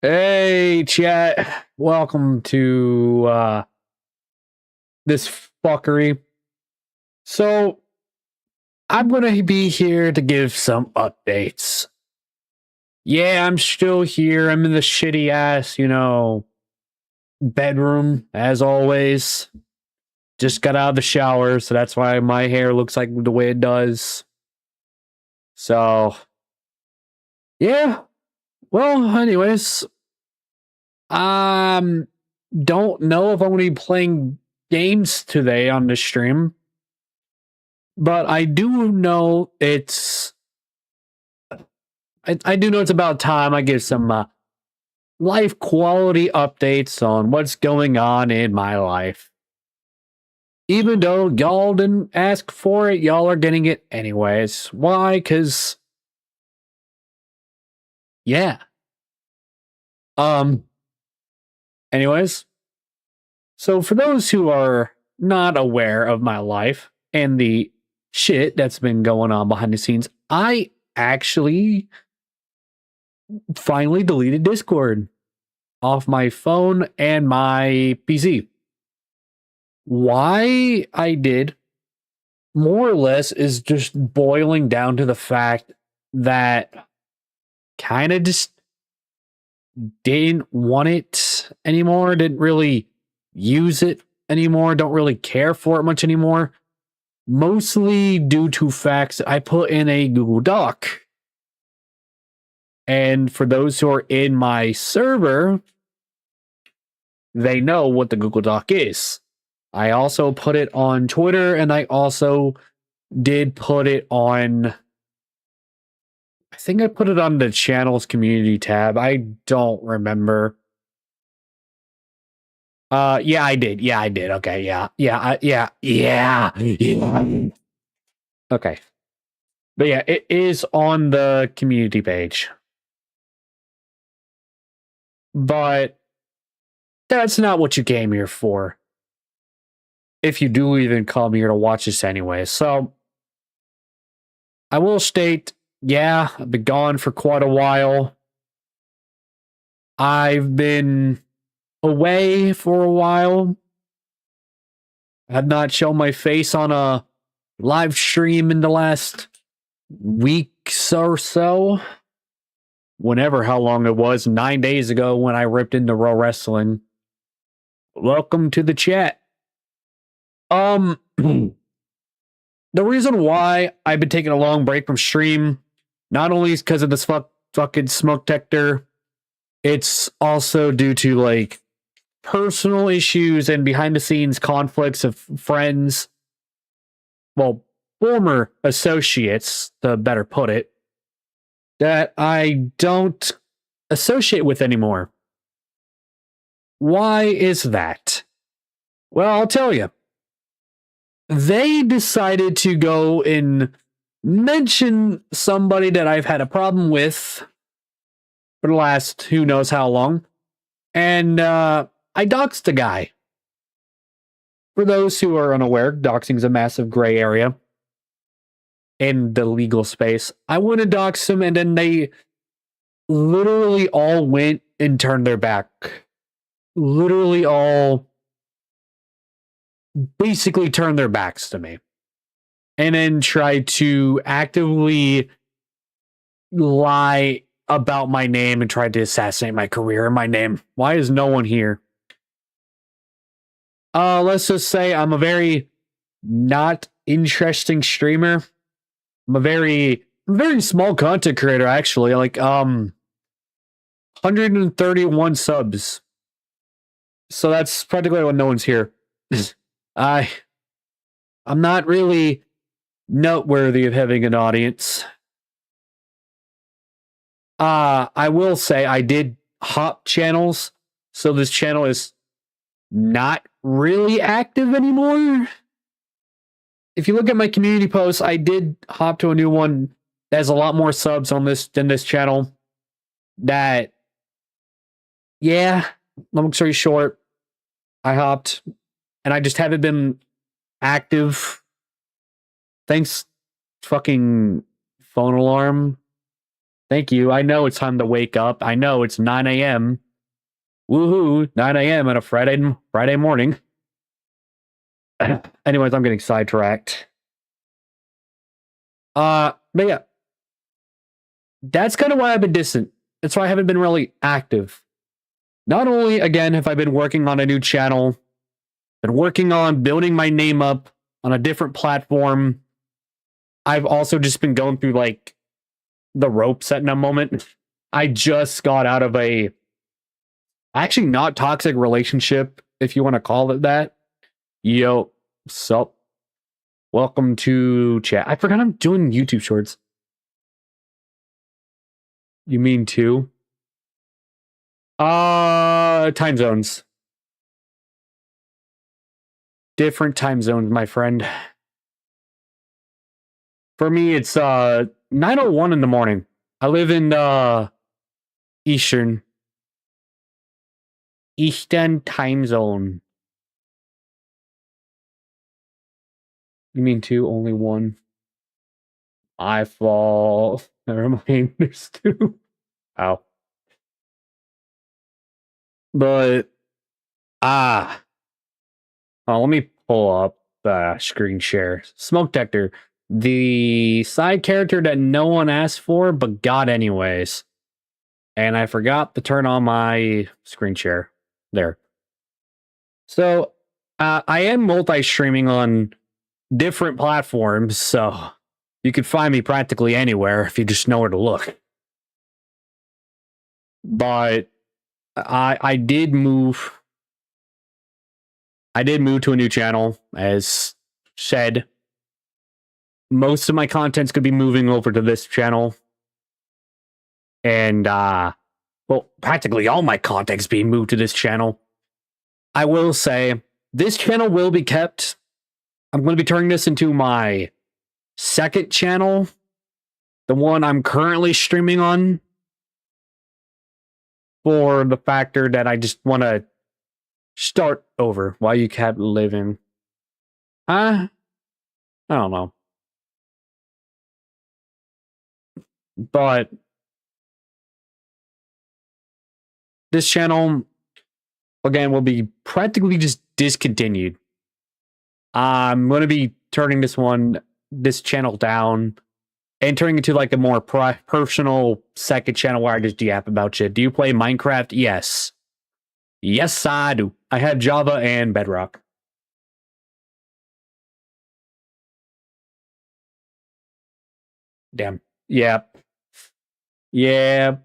Hey, chat. Welcome to this fuckery. So, I'm going to be here to give some updates. Yeah, I'm still here. I'm in the shitty ass, bedroom, as always. Just got out of the shower, so that's why my hair looks like the way it does. So, yeah. Well, anyways, don't know if I'm going to be playing games today on the stream. But I do know I do know it's about time I give some life quality updates on what's going on in my life. Even though y'all didn't ask for it, y'all are getting it anyways. Why? Because, yeah. Anyways, so for those who are not aware of my life and the shit that's been going on behind the scenes, I actually finally deleted Discord off my phone and my PC. Why I did, more or less, is just boiling down to the fact that kind of just didn't want it anymore, didn't really use it anymore, don't really care for it much anymore. Mostly due to facts I put in a Google Doc. And for those who are in my server, they know what the Google Doc is. I also put it on Twitter, and I also did put it on, I think I put it on the channel's community tab. I don't remember. Yeah, I did. Yeah, I did. Okay, yeah. Yeah. Okay. But yeah, it is on the community page. But that's not what you came here for. If you do even come here to watch this anyway. So, I will state, yeah, I've been gone for quite a while. I've been away for a while. I have not shown my face on a live stream in the last weeks or so. Whenever, how long it was, 9 days ago when I ripped into Raw Wrestling. Welcome to the chat. The reason why I've been taking a long break from stream, not only is because of this fucking smoke detector, it's also due to like personal issues and behind the scenes conflicts of friends. Well, former associates, to better put it, that I don't associate with anymore. Why is that? Well, I'll tell you. They decided to go and mention somebody that I've had a problem with for the last who knows how long. And I doxed a guy. For those who are unaware, doxing is a massive gray area in the legal space. I went and doxed him, and then they literally all went and turned their back. Literally all basically turned their backs to me. And then tried to actively lie about my name and tried to assassinate my career and my name. Why is no one here? Let's just say I'm a very not interesting streamer. I'm a very small content creator, actually. Like 131 subs. So that's practically when no one's here. I'm not really noteworthy of having an audience. I will say I did hop channels, so this channel is not really active anymore. If you look at my community posts, I did hop to a new one that has a lot more subs on this than this channel. That, yeah, long story short, I hopped and I just haven't been active. Thanks, fucking phone alarm. Thank you. I know it's time to wake up. I know it's 9 a.m. Woohoo! 9 a.m. on a Friday morning. Anyways, I'm getting sidetracked. But yeah, that's kind of why I've been distant. That's why I haven't been really active. Not only, again, have I been working on a new channel, been working on building my name up on a different platform. I've also just been going through like the ropes at a moment. I just got out of a actually not toxic relationship, if you want to call it that. Yo, sup? Welcome to chat. I forgot I'm doing YouTube shorts. You mean two? Time zones. Different time zones, my friend. For me, it's 9:01 in the morning. I live in Eastern time zone. You mean two? Only one. I fall. Never mind. There's two. Ow. But let me pull up the screen share. Smoke detector, the side character that no one asked for but got anyways. And I forgot to turn on my screen share there. So I am multi-streaming on different platforms, so you can find me practically anywhere if you just know where to look. But I did move. I did move to a new channel, as said. Most of my content's going to be moving over to this channel. And, well, practically all my content's being moved to this channel. I will say, this channel will be kept. I'm going to be turning this into my second channel. The one I'm currently streaming on. For the factor that I just want to start over while you kept living. I don't know. But this channel, again, will be practically just discontinued. I'm going to be turning this channel down and turning it to like a more personal second channel where I just yap about shit. Do you play Minecraft? Yes. Yes, I do. I have Java and Bedrock. Damn. Yep. Yeah.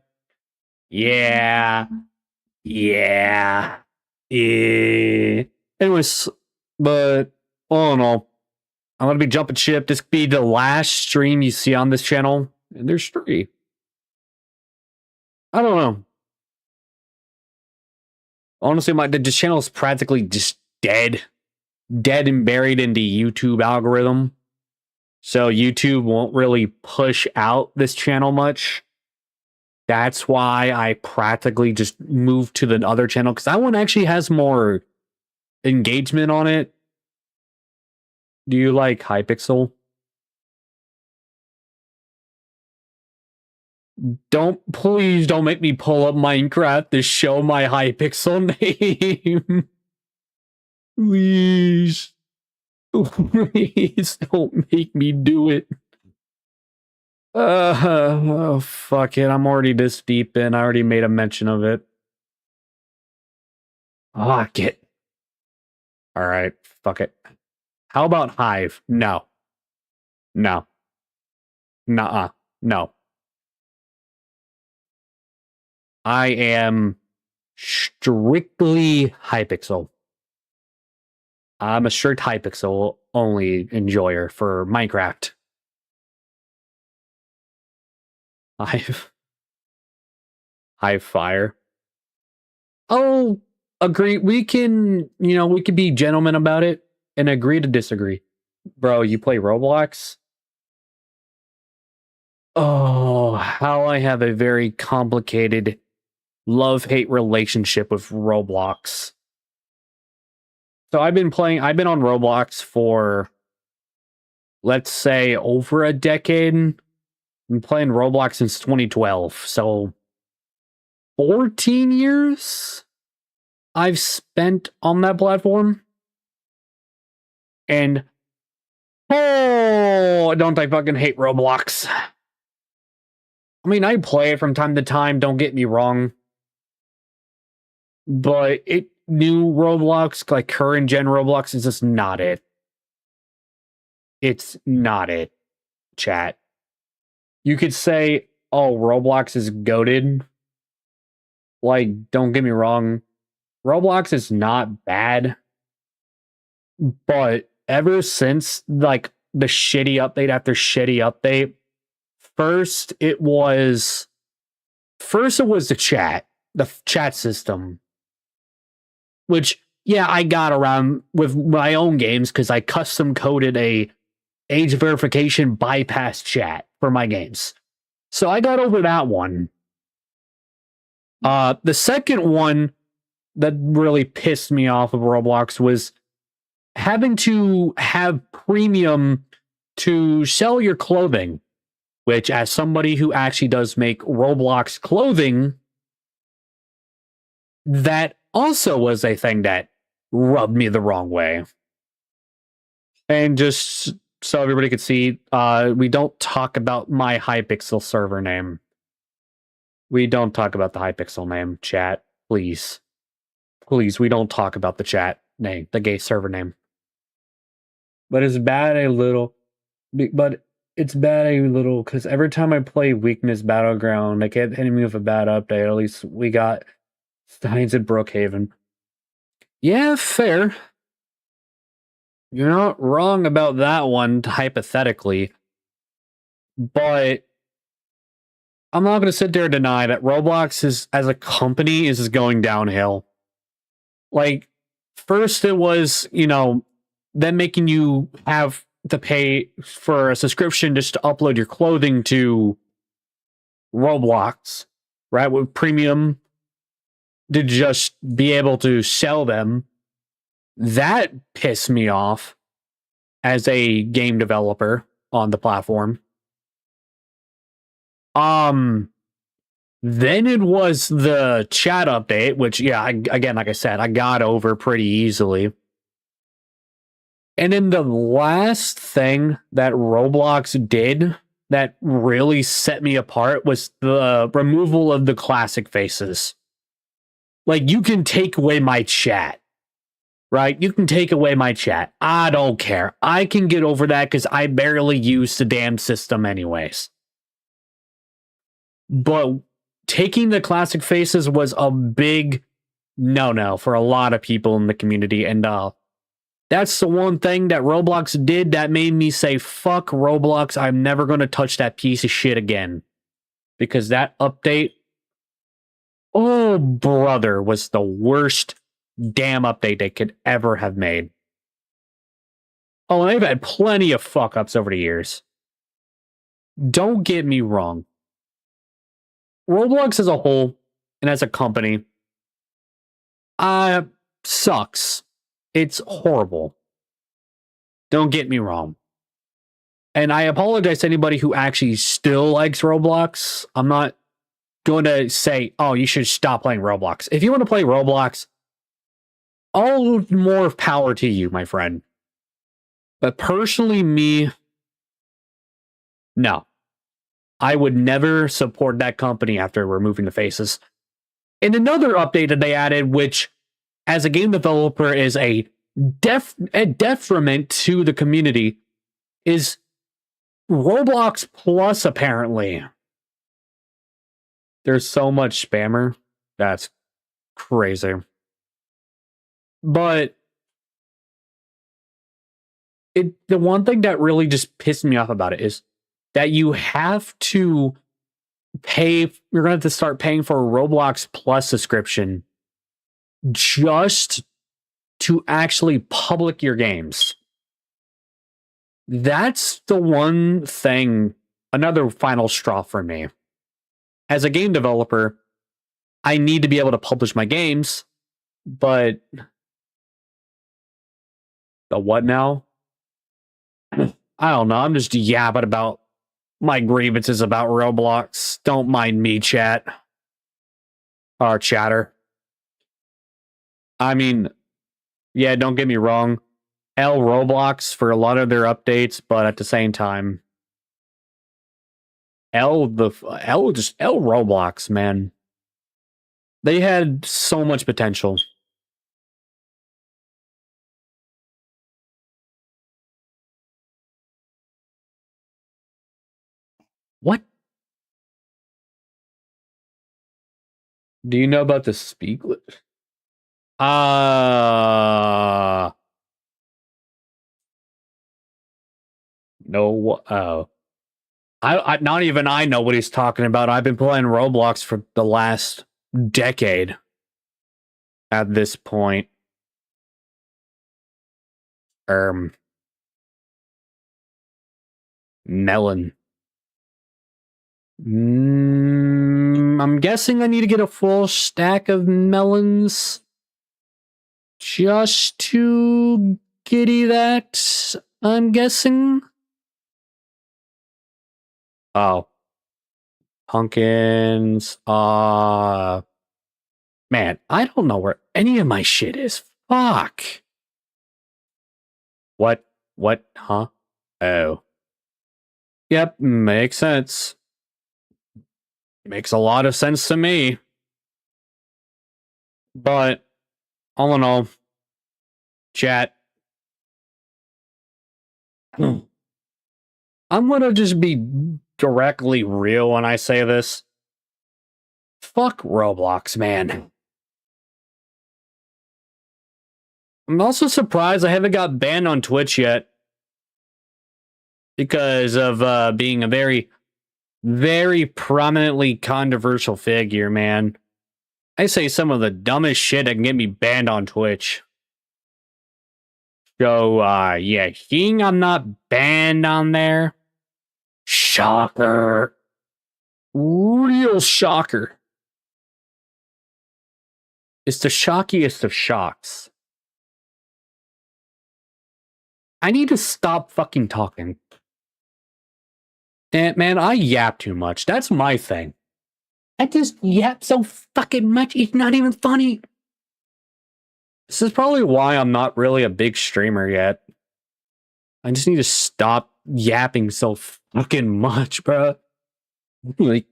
Yeah. Yeah. Yeah. Anyways, but all in all, I'm going to be jumping ship. This could be the last stream you see on this channel. And there's 3. I don't know. Honestly, this channel is practically just dead. Dead and buried in the YouTube algorithm. So YouTube won't really push out this channel much. That's why I practically just moved to the other channel, because that one actually has more engagement on it. Do you like Hypixel? Please don't make me pull up Minecraft to show my Hypixel name. Please. Please don't make me do it. Oh, fuck it. I'm already this deep in. I already made a mention of it. Fuck it. Alright, fuck it. How about Hive? No. No. Nuh-uh. No. I am strictly Hypixel. I'm a strict Hypixel only enjoyer for Minecraft. Hive Fire. Oh, agree. We can be gentlemen about it and agree to disagree. Bro, you play Roblox? Oh, how I have a very complicated love-hate relationship with Roblox. So I've been on Roblox for, let's say, over a decade. been playing Roblox since 2012, so 14 years I've spent on that platform. And oh, don't I fucking hate Roblox. I mean, I play it from time to time, don't get me wrong. But new Roblox, like current gen Roblox, is just not it. It's not it, chat. You could say, oh, Roblox is goated. Like, don't get me wrong. Roblox is not bad. But ever since, like, the shitty update after shitty update, first it was the chat system. Which, yeah, I got around with my own games because I custom coded a age verification bypass chat for my games. So I got over that one. The second one that really pissed me off of Roblox was having to have premium to sell your clothing, which, as somebody who actually does make Roblox clothing, that also was a thing that rubbed me the wrong way. And just so everybody could see, we don't talk about my Hypixel server name. We don't talk about the Hypixel name, chat. Please. Please, we don't talk about the chat name, the gay server name. But it's bad a little. But it's bad a little because every time I play Weakness Battleground, they kept hitting me with a bad update. At least we got Steins at Brookhaven. Yeah, fair. You're not wrong about that one, hypothetically. But I'm not going to sit there and deny that Roblox is, as a company, is going downhill. Like, first it was, them making you have to pay for a subscription just to upload your clothing to Roblox, right? With premium to just be able to sell them. That pissed me off as a game developer on the platform. Then it was the chat update, which, yeah, again, like I said, I got over pretty easily. And then the last thing that Roblox did that really set me apart was the removal of the classic faces. Like, you can take away my chat, right? You can take away my chat. I don't care. I can get over that because I barely use the damn system anyways. But taking the classic faces was a big no-no for a lot of people in the community. And that's the one thing that Roblox did that made me say, fuck Roblox, I'm never going to touch that piece of shit again. Because that update, oh brother, was the worst damn update they could ever have made. Oh, and they've had plenty of fuck-ups over the years. Don't get me wrong. Roblox as a whole, and as a company, sucks. It's horrible. Don't get me wrong. And I apologize to anybody who actually still likes Roblox. I'm not going to say, oh, you should stop playing Roblox. If you want to play Roblox, all more power to you, my friend. But personally, me, no. I would never support that company after removing the faces. And another update that they added, which, as a game developer, is a detriment to the community, is Roblox Plus, apparently. There's so much spammer. That's crazy. But the one thing that really just pissed me off about it is that you have to pay, you're going to have to start paying for a Roblox Plus subscription just to actually public your games. That's the one thing, another final straw for me. As a game developer, I need to be able to publish my games, but the what now? I don't know. I'm just yapping about my grievances about Roblox. Don't mind me, chat. Or chatter. I mean, yeah, don't get me wrong. L Roblox for a lot of their updates, but at the same time, L Roblox, man. They had so much potential. What? Do you know about the Speaklet? No. Oh. I not even I know what he's talking about. I've been playing Roblox for the last decade at this point. Melon. I'm guessing I need to get a full stack of melons just to giddy that, I'm guessing. Oh. Pumpkins. Man, I don't know where any of my shit is. Fuck. What? Huh? Oh. Yep, makes sense. Makes a lot of sense to me. But, all in all, chat. I'm gonna just be directly real when I say this. Fuck Roblox, man. I'm also surprised I haven't got banned on Twitch yet. Because of being a very, very prominently controversial figure, man. I say some of the dumbest shit that can get me banned on Twitch. So, yeah, seeing I'm not banned on there. Shocker. Real shocker. It's the shockiest of shocks. I need to stop fucking talking. And man, I yap too much. That's my thing. I just yap so fucking much, it's not even funny. This is probably why I'm not really a big streamer yet. I just need to stop yapping so fucking much, bro. Like,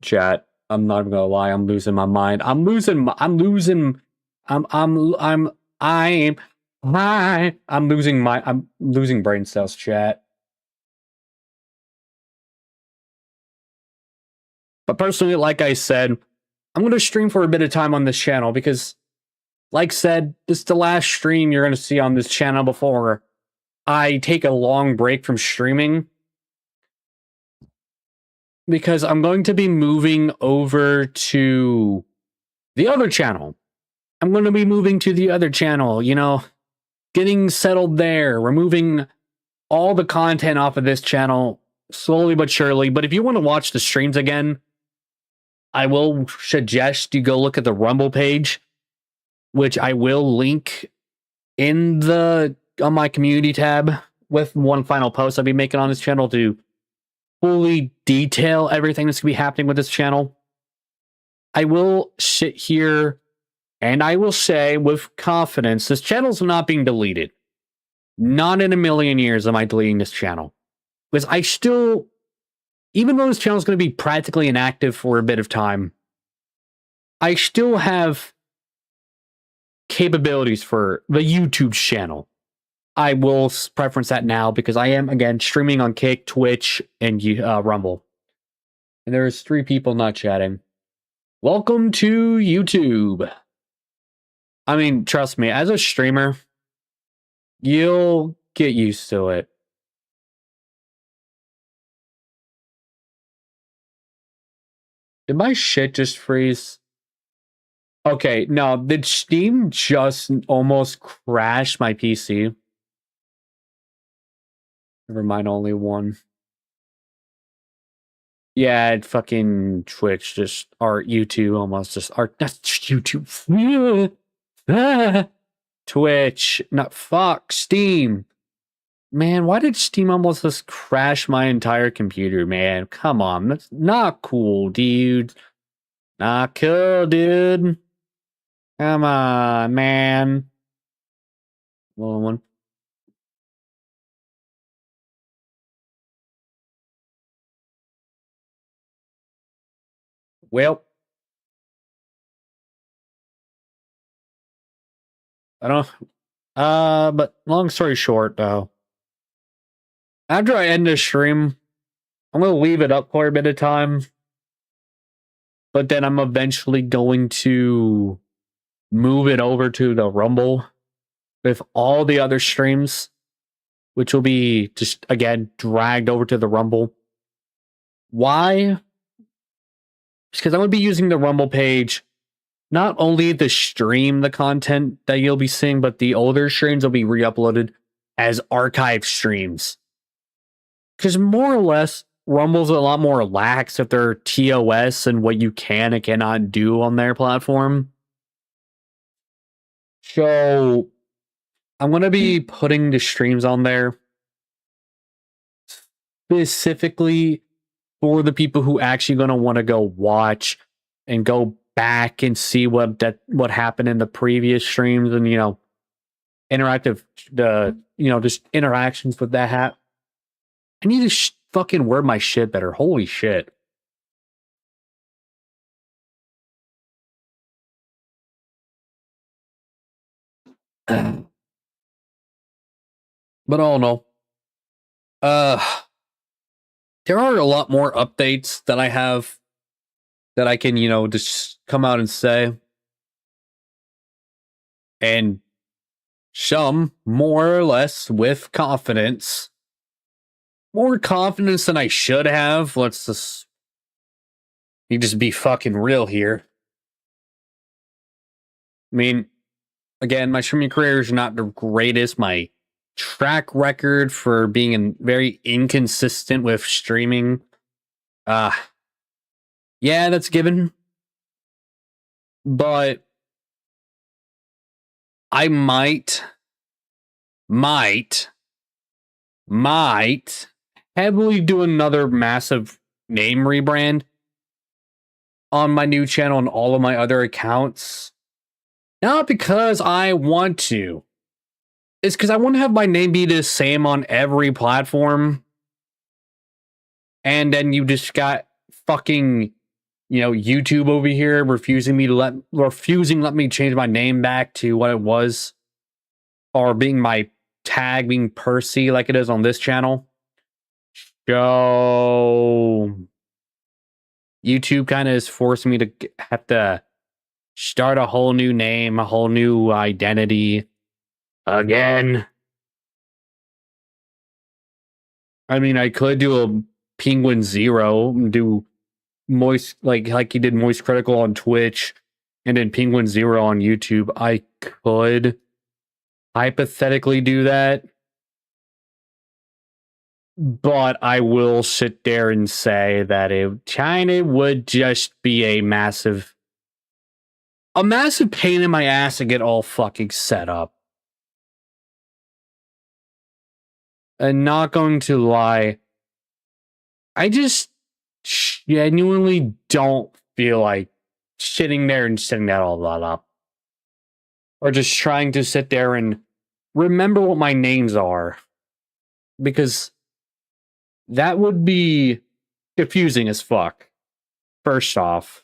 chat, I'm not gonna lie, I'm losing my mind. I'm losing brain cells, chat. But personally, like I said, I'm going to stream for a bit of time on this channel because, like said, this is the last stream you're going to see on this channel before I take a long break from streaming. Because I'm going to be moving over to the other channel. I'm going to be moving to the other channel, you know, getting settled there, removing all the content off of this channel slowly but surely. But if you want to watch the streams again, I will suggest you go look at the Rumble page, which I will link in on my community tab with one final post I'll be making on this channel to fully detail everything that's going to be happening with this channel. I will sit here and I will say with confidence, this channel's not being deleted. Not in a million years am I deleting this channel. Because I still, even though this channel is going to be practically inactive for a bit of time, I still have capabilities for the YouTube channel. I will preference that now because I am, again, streaming on Kick, Twitch, and Rumble. And there's 3 people not chatting. Welcome to YouTube. I mean, trust me, as a streamer, you'll get used to it. Did my shit just freeze? Okay, no, did Steam just almost crash my PC? Never mind, only one. Yeah, fucking Twitch or YouTube almost just, or that's YouTube. Twitch. Not fuck Steam. Man, why did Steam almost just crash my entire computer, man? Come on. That's not cool, dude. Not cool, dude. Come on, man. One. Well, I don't. But long story short, though, after I end this stream, I'm gonna leave it up for a bit of time, but then I'm eventually going to move it over to the Rumble with all the other streams, which will be just again dragged over to the Rumble. Why? Because I'm gonna be using the Rumble page not only to stream the content that you'll be seeing, but the older streams will be re-uploaded as archive streams. Because more or less, Rumble's a lot more lax with their TOS and what you can and cannot do on their platform. So I'm going to be putting the streams on there specifically for the people who actually going to want to go watch and go back and see what happened in the previous streams and, just interactions with that hat. I need to fucking word my shit better. Holy shit. But all in all, there are a lot more updates that I have that I can, just come out and say. And some more or less with confidence. More confidence than I should have. Let's just be fucking real here. I mean, again, my streaming career is not the greatest. My track record for being very inconsistent with streaming. Yeah, that's given. But I might heavily do another massive name rebrand on my new channel and all of my other accounts. Not because I want to. It's because I want to have my name be the same on every platform. And then you just got fucking, YouTube over here refusing let me change my name back to what it was. Or being my tag being Percy like it is on this channel. So YouTube kind of is forcing me to have to start a whole new name, a whole new identity again. I mean, I could do a Penguin Zero, do Moist like he did Moist Critical on Twitch, and then Penguin Zero on YouTube. I could hypothetically do that. But I will sit there and say that it kind of would just be a massive pain in my ass to get all fucking set up. And not going to lie, I just genuinely don't feel like sitting there and setting that all that up. Or just trying to sit there and remember what my names are. Because that would be confusing as fuck. First off.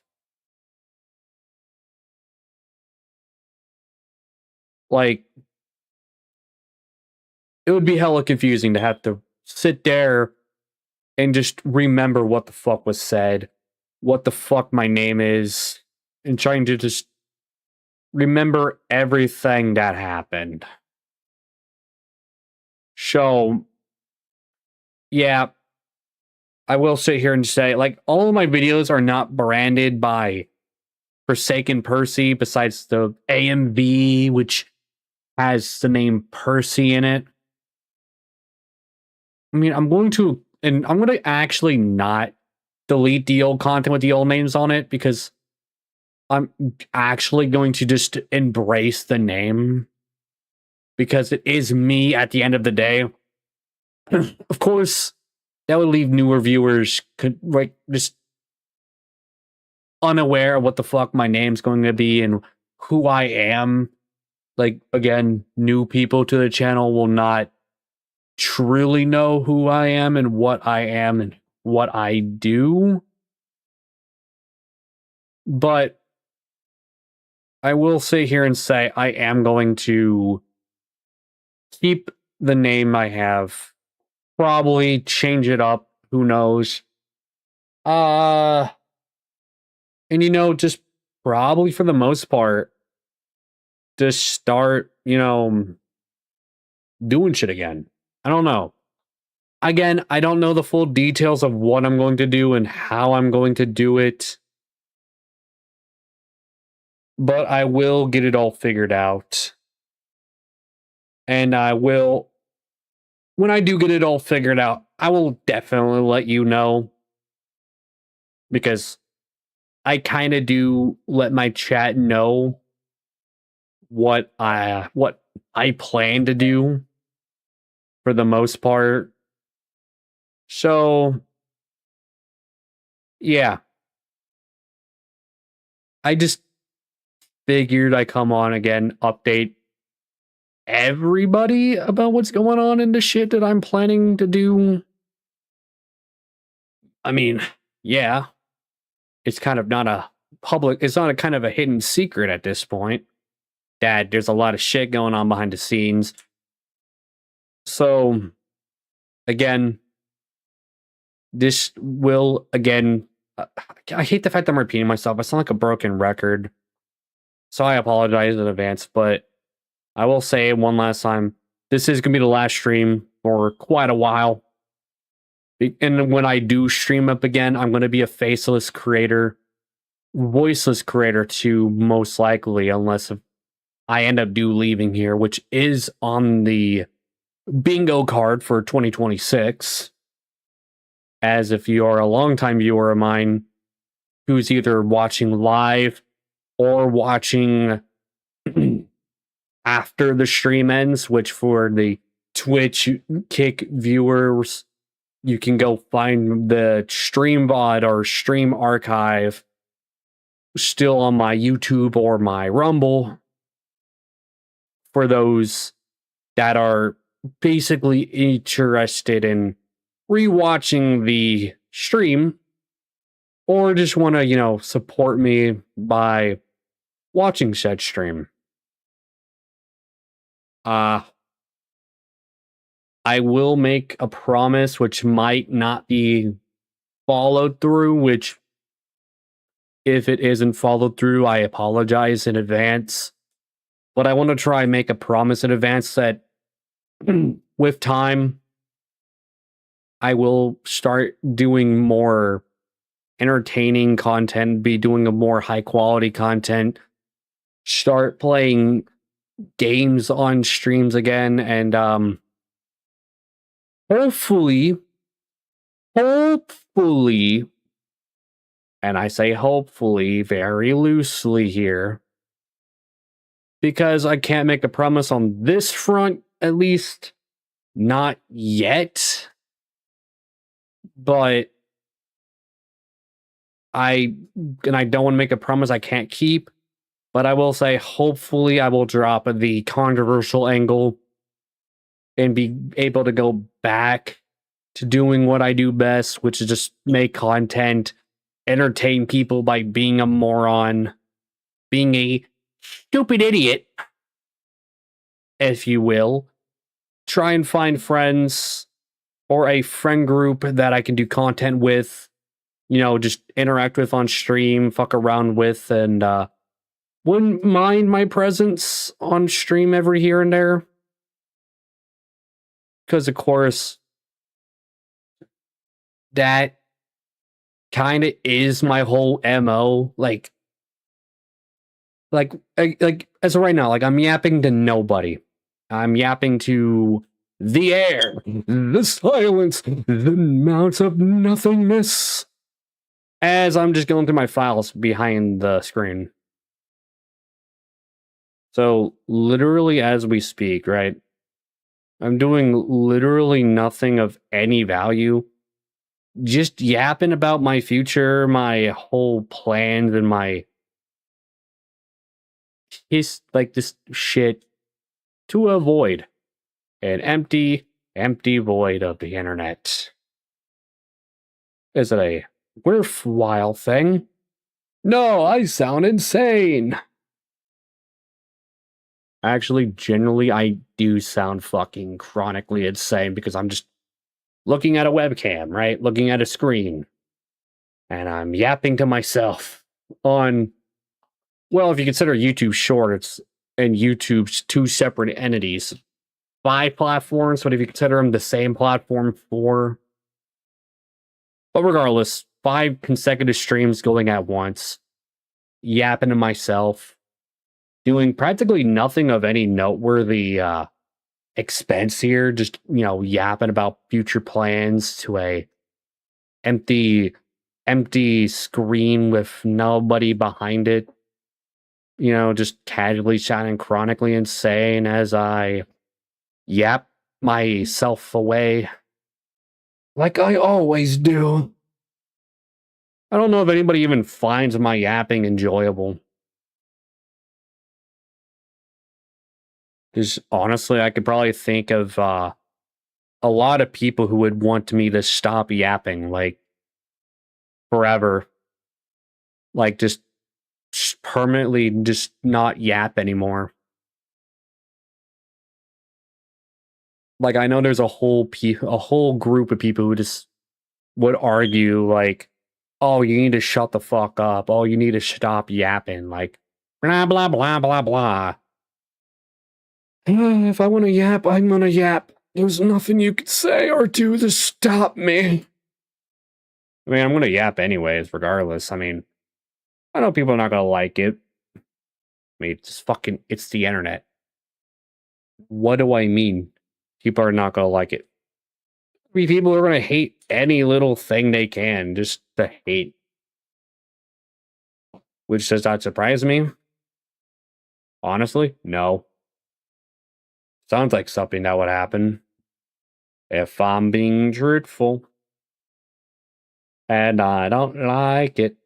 Like, it would be hella confusing to have to sit there and just remember what the fuck was said, what the fuck my name is, and trying to just remember everything that happened. So, yeah, I will sit here and say, like, all of my videos are not branded by Forsaken Percy, besides the AMV, which has the name Percy in it. I mean, I'm going to actually not delete the old content with the old names on it, because I'm actually going to just embrace the name because it is me at the end of the day. Of course, that would leave newer viewers just unaware of what the fuck my name's going to be and who I am. Like, again, new people to the channel will not truly know who I am and what I do. But I will sit here and say I am going to keep the name I have. Probably change it up. Who knows? And just probably for the most part, just start, doing shit again. I don't know. Again, I don't know the full details of what I'm going to do and how I'm going to do it. But I will get it all figured out. And I will, when I do get it all figured out, I will definitely let you know. Because I kind of do let my chat know what I plan to do for the most part. So, yeah. I just figured I come on again, update everybody about what's going on in the shit that I'm planning to do. I mean, yeah. It's kind of not a public, it's not a kind of a hidden secret at this point that there's a lot of shit going on behind the scenes. So, again, this will, again, I hate the fact that I'm repeating myself. I sound like a broken record. So I apologize in advance, but I will say one last time, this is going to be the last stream for quite a while. And when I do stream up again, I'm going to be a faceless creator, voiceless creator too, most likely, unless I end up leaving here, which is on the bingo card for 2026. As if you are a longtime viewer of mine who's either watching live or watching after the stream ends, which for the Twitch Kick viewers, you can go find the stream VOD or stream archive still on my YouTube or my Rumble. For those that are basically interested in rewatching the stream or just want to, support me by watching said stream. I will make a promise which might not be followed through, which if it isn't followed through, I apologize in advance. But I want to try and make a promise in advance that with time, I will start doing more entertaining content, be doing a more high quality content, start playing games on streams again, and hopefully, and I say hopefully very loosely here, because I can't make a promise on this front, at least not yet. But I don't want to make a promise I can't keep. But I will say, hopefully, I will drop the controversial angle and be able to go back to doing what I do best, which is just make content, entertain people by being a moron, being a stupid idiot, if you will. Try and find friends or a friend group that I can do content with, just interact with on stream, fuck around with, and wouldn't mind my presence on stream every here and there. Because, of course, that kind of is my whole MO. Like as of right now, I'm yapping to nobody. I'm yapping to the air, the silence, the amounts of nothingness, as I'm just going through my files behind the screen. So, literally, as we speak, right? I'm doing literally nothing of any value. Just yapping about my future, my whole plans, and my like this shit to avoid an empty void of the internet. Is it a worthwhile thing? No, I sound insane. Actually, generally, I do sound fucking chronically insane because I'm just looking at a webcam, right? Looking at a screen. And I'm yapping to myself on, well, if you consider YouTube Shorts and YouTube's two separate entities, 5 platforms, but if you consider them the same platform, 4. But regardless, 5 consecutive streams going at once, yapping to myself, doing practically nothing of any noteworthy expense here, just, yapping about future plans to a empty screen with nobody behind it. Just casually sounding chronically insane as I yap myself away. Like I always do. I don't know if anybody even finds my yapping enjoyable. Because honestly, I could probably think of a lot of people who would want me to stop yapping, like, forever. Like, just permanently just not yap anymore. Like, I know there's a whole group of people who just would argue, like, oh, you need to shut the fuck up. Oh, you need to stop yapping. Like, blah, blah, blah, blah, blah. If I want to yap, I'm gonna yap. There's nothing you could say or do to stop me. I mean, I'm gonna yap anyways, regardless. I mean, I know people are not gonna like it. I mean, it's the internet. What do I mean? People are not gonna like it. I mean, people are gonna hate any little thing they can, just to hate. Which does not surprise me. Honestly, no. Sounds like something that would happen. If I'm being truthful. And I don't like it.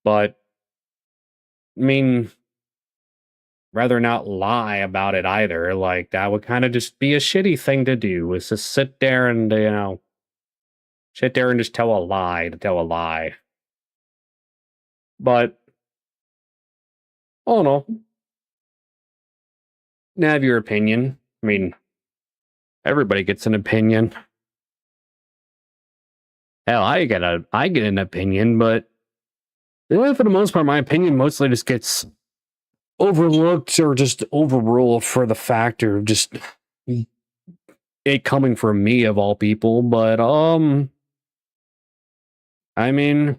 But, I mean, rather not lie about it either. Like, that would kind of just be a shitty thing to do, is to sit there and, just tell a lie to tell a lie. But, oh no. Have your opinion. I mean, everybody gets an opinion. Hell, I get an opinion, but for the most part, my opinion mostly just gets overlooked or just overruled for the factor of just it coming from me of all people. But I mean,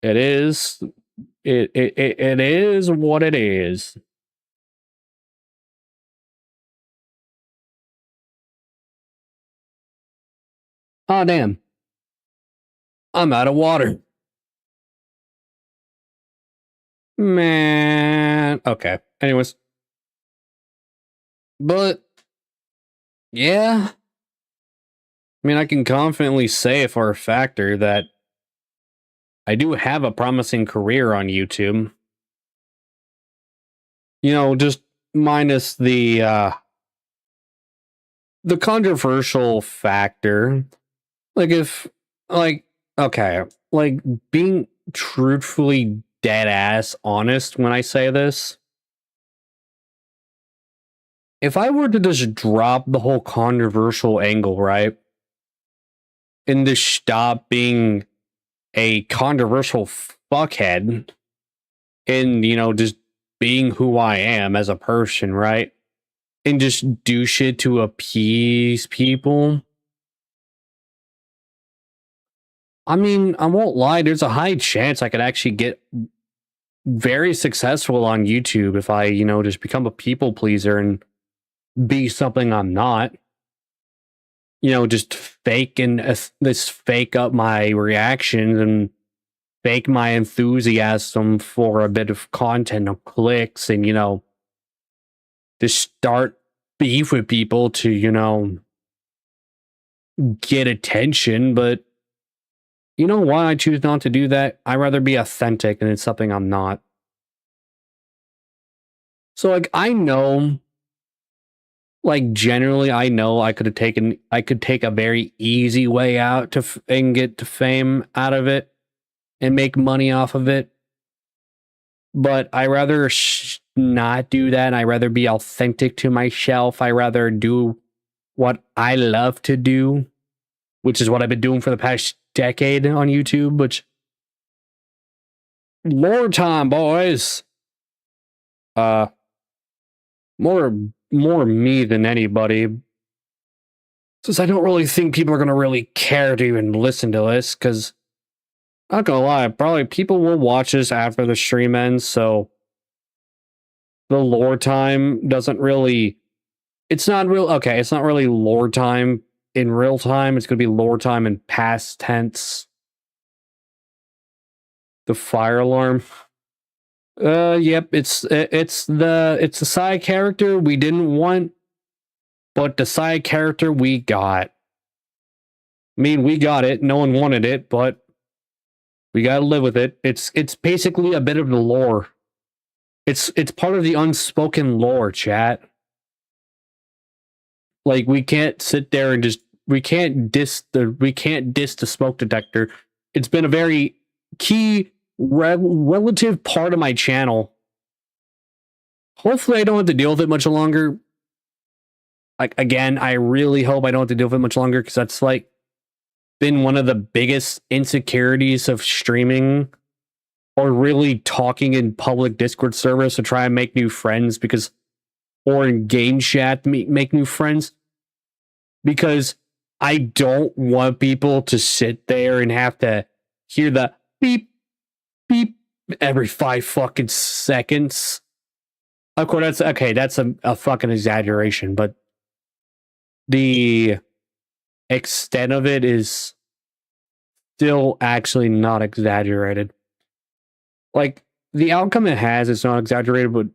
it is it is what it is. Oh damn. I'm out of water. Man. Okay. Anyways. But yeah. I mean, I can confidently say for a factor that I do have a promising career on YouTube. Just minus the controversial factor. Like okay, like being truthfully dead ass honest when I say this. If I were to just drop the whole controversial angle, right? And just stop being a controversial fuckhead and, just being who I am as a person, right? And just do shit to appease people. I mean, I won't lie, there's a high chance I could actually get very successful on YouTube if I, just become a people pleaser and be something I'm not. Just fake up my reactions and fake my enthusiasm for a bit of content of clicks and, to start beef with people to, get attention. But you know why I choose not to do that? I'd rather be authentic, and it's something I'm not. So, like, I know, like, generally, I know I could take a very easy way out and get to fame out of it and make money off of it. But I rather not do that. I rather be authentic to myself. I rather do what I love to do, which is what I've been doing for the past decade on YouTube. Which, Lord time, boys. More me than anybody. Since I don't really think people are gonna really care to even listen to this, because not gonna lie, probably people will watch this after the stream ends, so the lore time doesn't really... It's not really lore time in real time. It's gonna be lore time in past tense. The fire alarm. Yep, it's the side character we didn't want, but the side character we got. I mean, we got it. No one wanted it, but we gotta live with it. It's basically a bit of the lore. It's part of the unspoken lore, chat. Like, we can't sit there and we can't diss the smoke detector. It's been a very key relative part of my channel. Hopefully I don't have to deal with it much longer. Like, again, I really hope I don't have to deal with it much longer, because that's like been one of the biggest insecurities of streaming or really talking in public Discord servers to try and make new friends, or in game chat make new friends, because I don't want people to sit there and have to hear the beep beep every 5 fucking seconds. Of course, that's a fucking exaggeration, but the extent of it is still actually not exaggerated. Like, the outcome it has is not exaggerated, but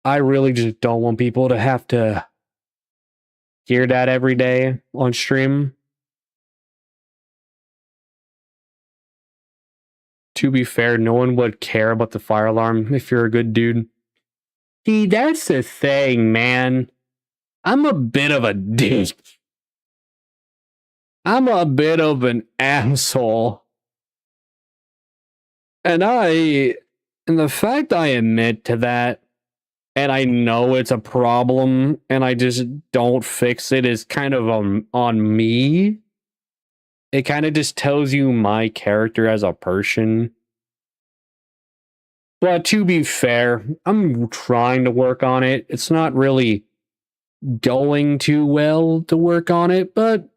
I really just don't want people to have to hear that every day on stream. To be fair, no one would care about the fire alarm if you're a good dude. See, that's the thing, man. I'm a bit of a dick. I'm a bit of an asshole. And the fact I admit to that, and I know it's a problem, and I just don't fix it, is kind of on me. It kind of just tells you my character as a person. But to be fair, I'm trying to work on it. It's not really going too well to work on it, but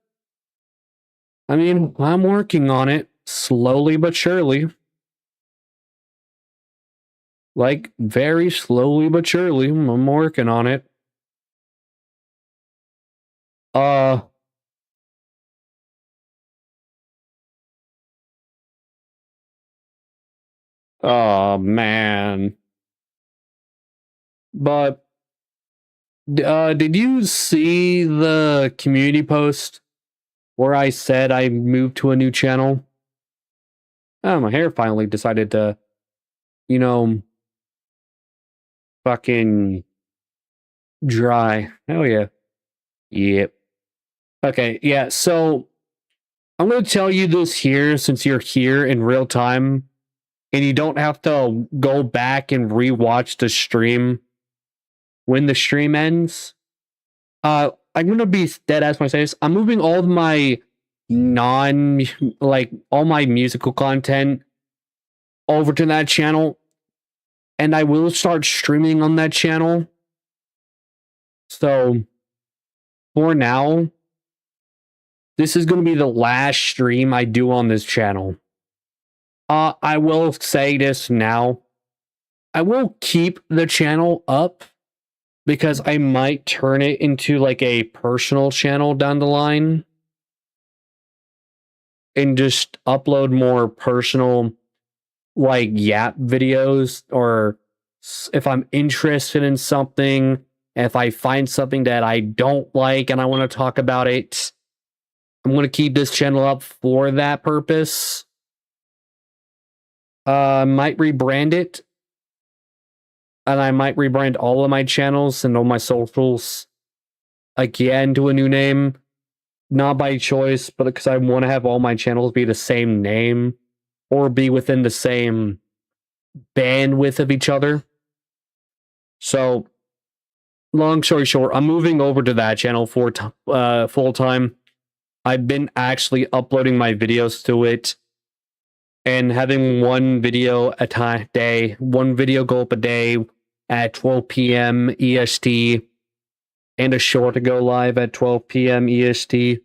I mean, I'm working on it slowly but surely. Like, very slowly but surely, I'm working on it. Oh, man. But, did you see the community post where I said I moved to a new channel? Oh, my hair finally decided to, fucking dry. Hell yeah. Yep. Okay, yeah, so I'm going to tell you this here since you're here in real time and you don't have to go back and rewatch the stream when the stream ends. I'm going to be dead ass when I say this. I'm moving all of my all my musical content over to that channel, and I will start streaming on that channel. So, for now, this is going to be the last stream I do on this channel. I will say this now. I will keep the channel up because I might turn it into like a personal channel down the line and just upload more personal like yap videos, or if I'm interested in something, if I find something that I don't like and I want to talk about it, I'm going to keep this channel up for that purpose. Might rebrand it, and I might rebrand all of my channels and all my socials again to a new name. Not by choice, but because I want to have all my channels be the same name or be within the same bandwidth of each other. So, long story short, I'm moving over to that channel for full time. I've been actually uploading my videos to it and having one video a day, one video go up a day at 12 p.m. EST, and a short to go live at 12 p.m. EST,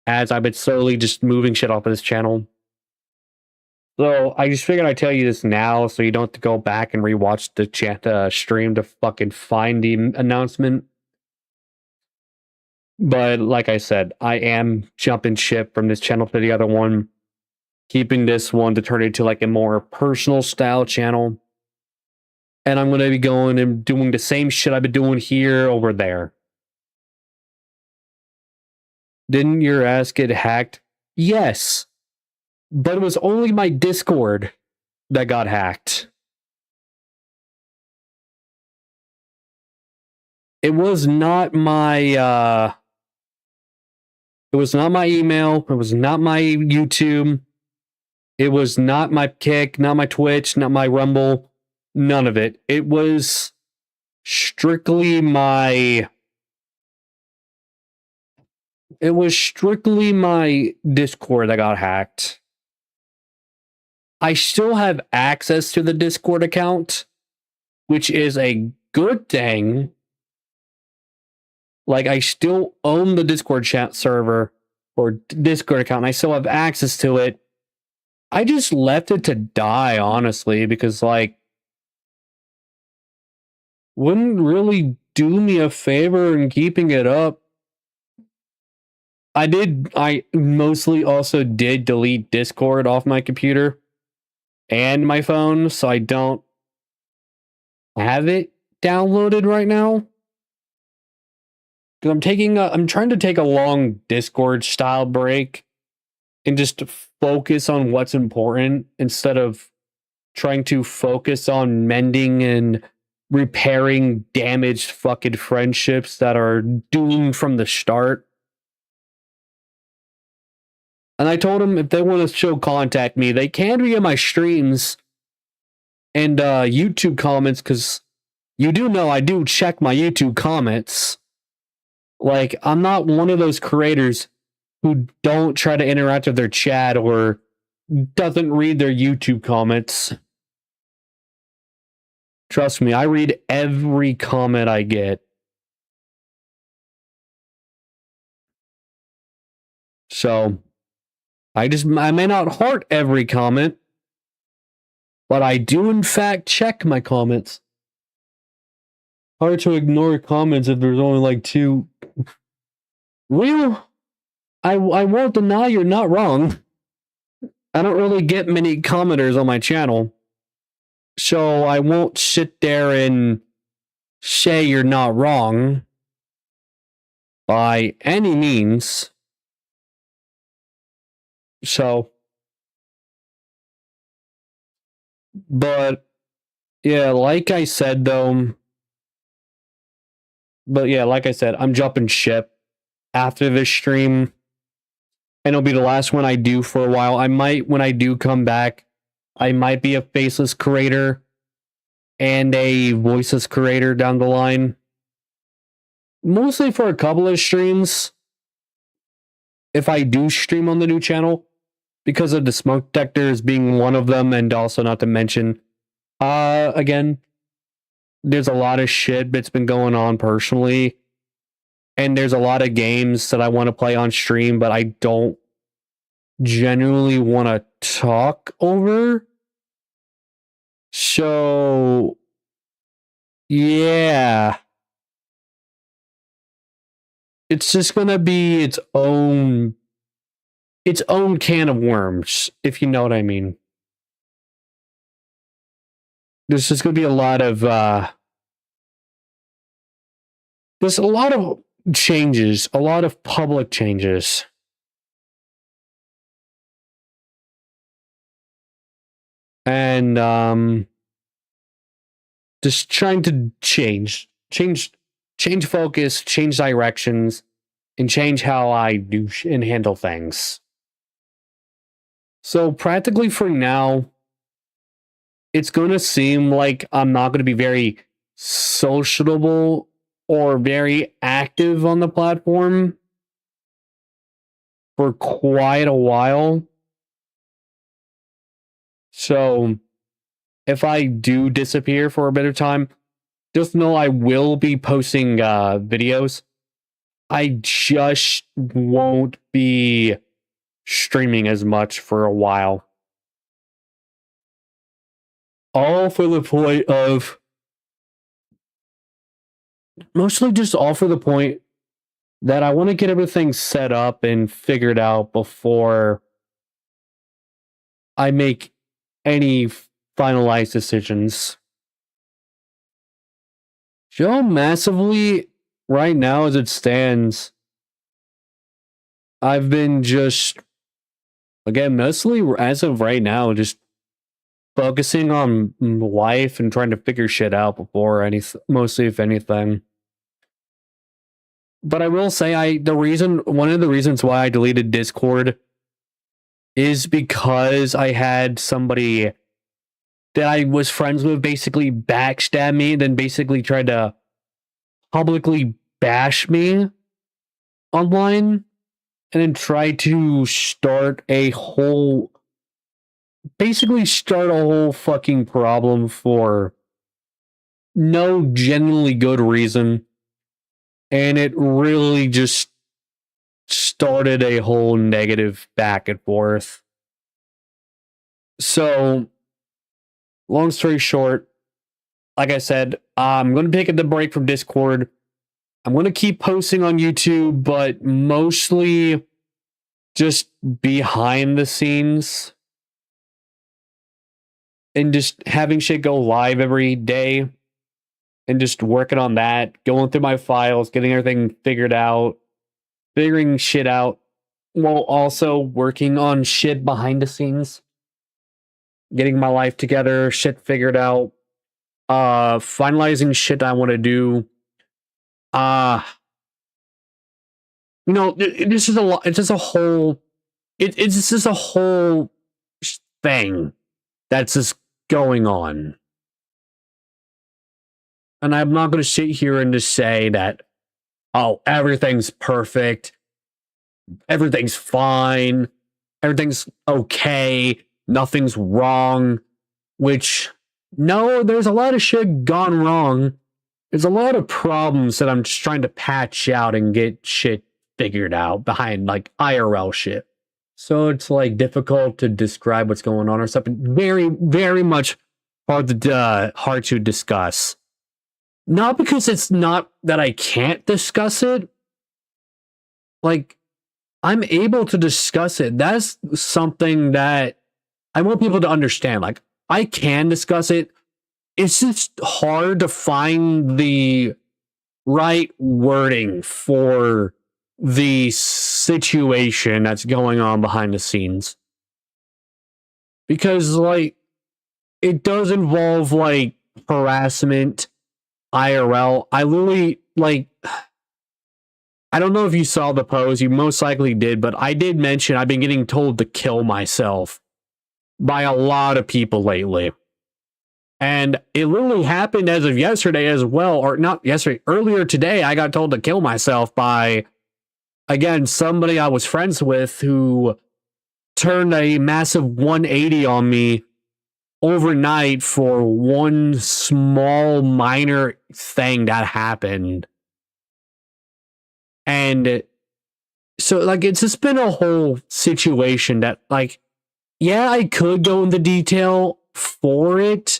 as I've been slowly just moving shit off of this channel. So I just figured I'd tell you this now so you don't have to go back and rewatch the stream to fucking find the announcement. But like I said, I am jumping ship from this channel to the other one, keeping this one to turn into like a more personal style channel. And I'm going to be going and doing the same shit I've been doing here over there. Didn't your ass get hacked? Yes. But it was only my Discord that got hacked. It was not my it was not my email, it was not my YouTube, it was not my Kick, not my Twitch, not my Rumble, none of it. It was strictly my Discord that got hacked. I still have access to the Discord account, which is a good thing. Like, I still own the Discord chat server or Discord account, and I still have access to it. I just left it to die, honestly, because, like, wouldn't really do me a favor in keeping it up. I mostly also did delete Discord off my computer and my phone, so I don't have it downloaded right now. Because I'm trying to take a long Discord style break and just focus on what's important instead of trying to focus on mending and repairing damaged fucking friendships that are doomed from the start. And I told them if they want to contact me, they can be in my streams and YouTube comments, because you do know I do check my YouTube comments. Like, I'm not one of those creators who don't try to interact with their chat or doesn't read their YouTube comments. Trust me, I read every comment I get. So, I may not heart every comment, but I do in fact check my comments. Hard to ignore comments if there's only like 2. Well, I won't deny you're not wrong. I don't really get many commenters on my channel, so I won't sit there and say you're not wrong by any means. So, but yeah, like I said, though, I'm jumping ship after this stream, and it'll be the last one I do for a while. I might, when I do come back, I might be a faceless creator and a voiceless creator down the line. Mostly for a couple of streams, if I do stream on the new channel, because of the smoke detectors being one of them, and also not to mention, again, there's a lot of shit that's been going on personally, and there's a lot of games that I want to play on stream, but I don't genuinely want to talk over. So, yeah. It's just gonna be its own can of worms, if you know what I mean. there's just going to be a lot of there's a lot of changes, a lot of public changes. And just trying to change focus, change directions, and change how I do and handle things. So practically for now, it's going to seem like I'm not going to be very sociable or very active on the platform for quite a while. So if I do disappear for a bit of time, just know I will be posting videos. I just won't be streaming as much for a while. All for the point of... Mostly just all for the point that I want to get everything set up and figured out before I make any finalized decisions. Joe, massively, right now as it stands, I've been just, again, mostly as of right now, just focusing on life and trying to figure shit out before mostly if anything. But I will say, one of the reasons why I deleted Discord is because I had somebody that I was friends with basically backstab me, then basically tried to publicly bash me online, and then try to start a whole fucking problem for no genuinely good reason. And it really just started a whole negative back and forth. So, long story short, like I said, I'm going to take the break from Discord. I'm going to keep posting on YouTube, but mostly just behind the scenes. And just having shit go live every day. And just working on that, going through my files, getting everything figured out, figuring shit out, while also working on shit behind the scenes. Getting my life together, shit figured out, finalizing shit I want to do. This is a lot. It's just a whole. It's just a whole thing that's just going on. And I'm not going to sit here and just say that, oh, everything's perfect, everything's fine, everything's okay, nothing's wrong, which, no, there's a lot of shit gone wrong. There's a lot of problems that I'm just trying to patch out and get shit figured out behind, like, IRL shit. So it's, like, difficult to describe what's going on or something. Very, very much hard to discuss. Not because it's not that I can't discuss it. Like, I'm able to discuss it. That's something that I want people to understand. Like, I can discuss it. It's just hard to find the right wording for the situation that's going on behind the scenes. Because, like, it does involve, like, harassment, IRL. I literally, like, I don't know if you saw the post, you most likely did, but I did mention I've been getting told to kill myself by a lot of people lately. And it literally happened as of yesterday as well, or not yesterday, earlier today, I got told to kill myself by, again, somebody I was friends with who turned a massive 180 on me overnight for one small minor thing that happened. And so, like, it's just been a whole situation that, like, yeah, I could go into detail for it.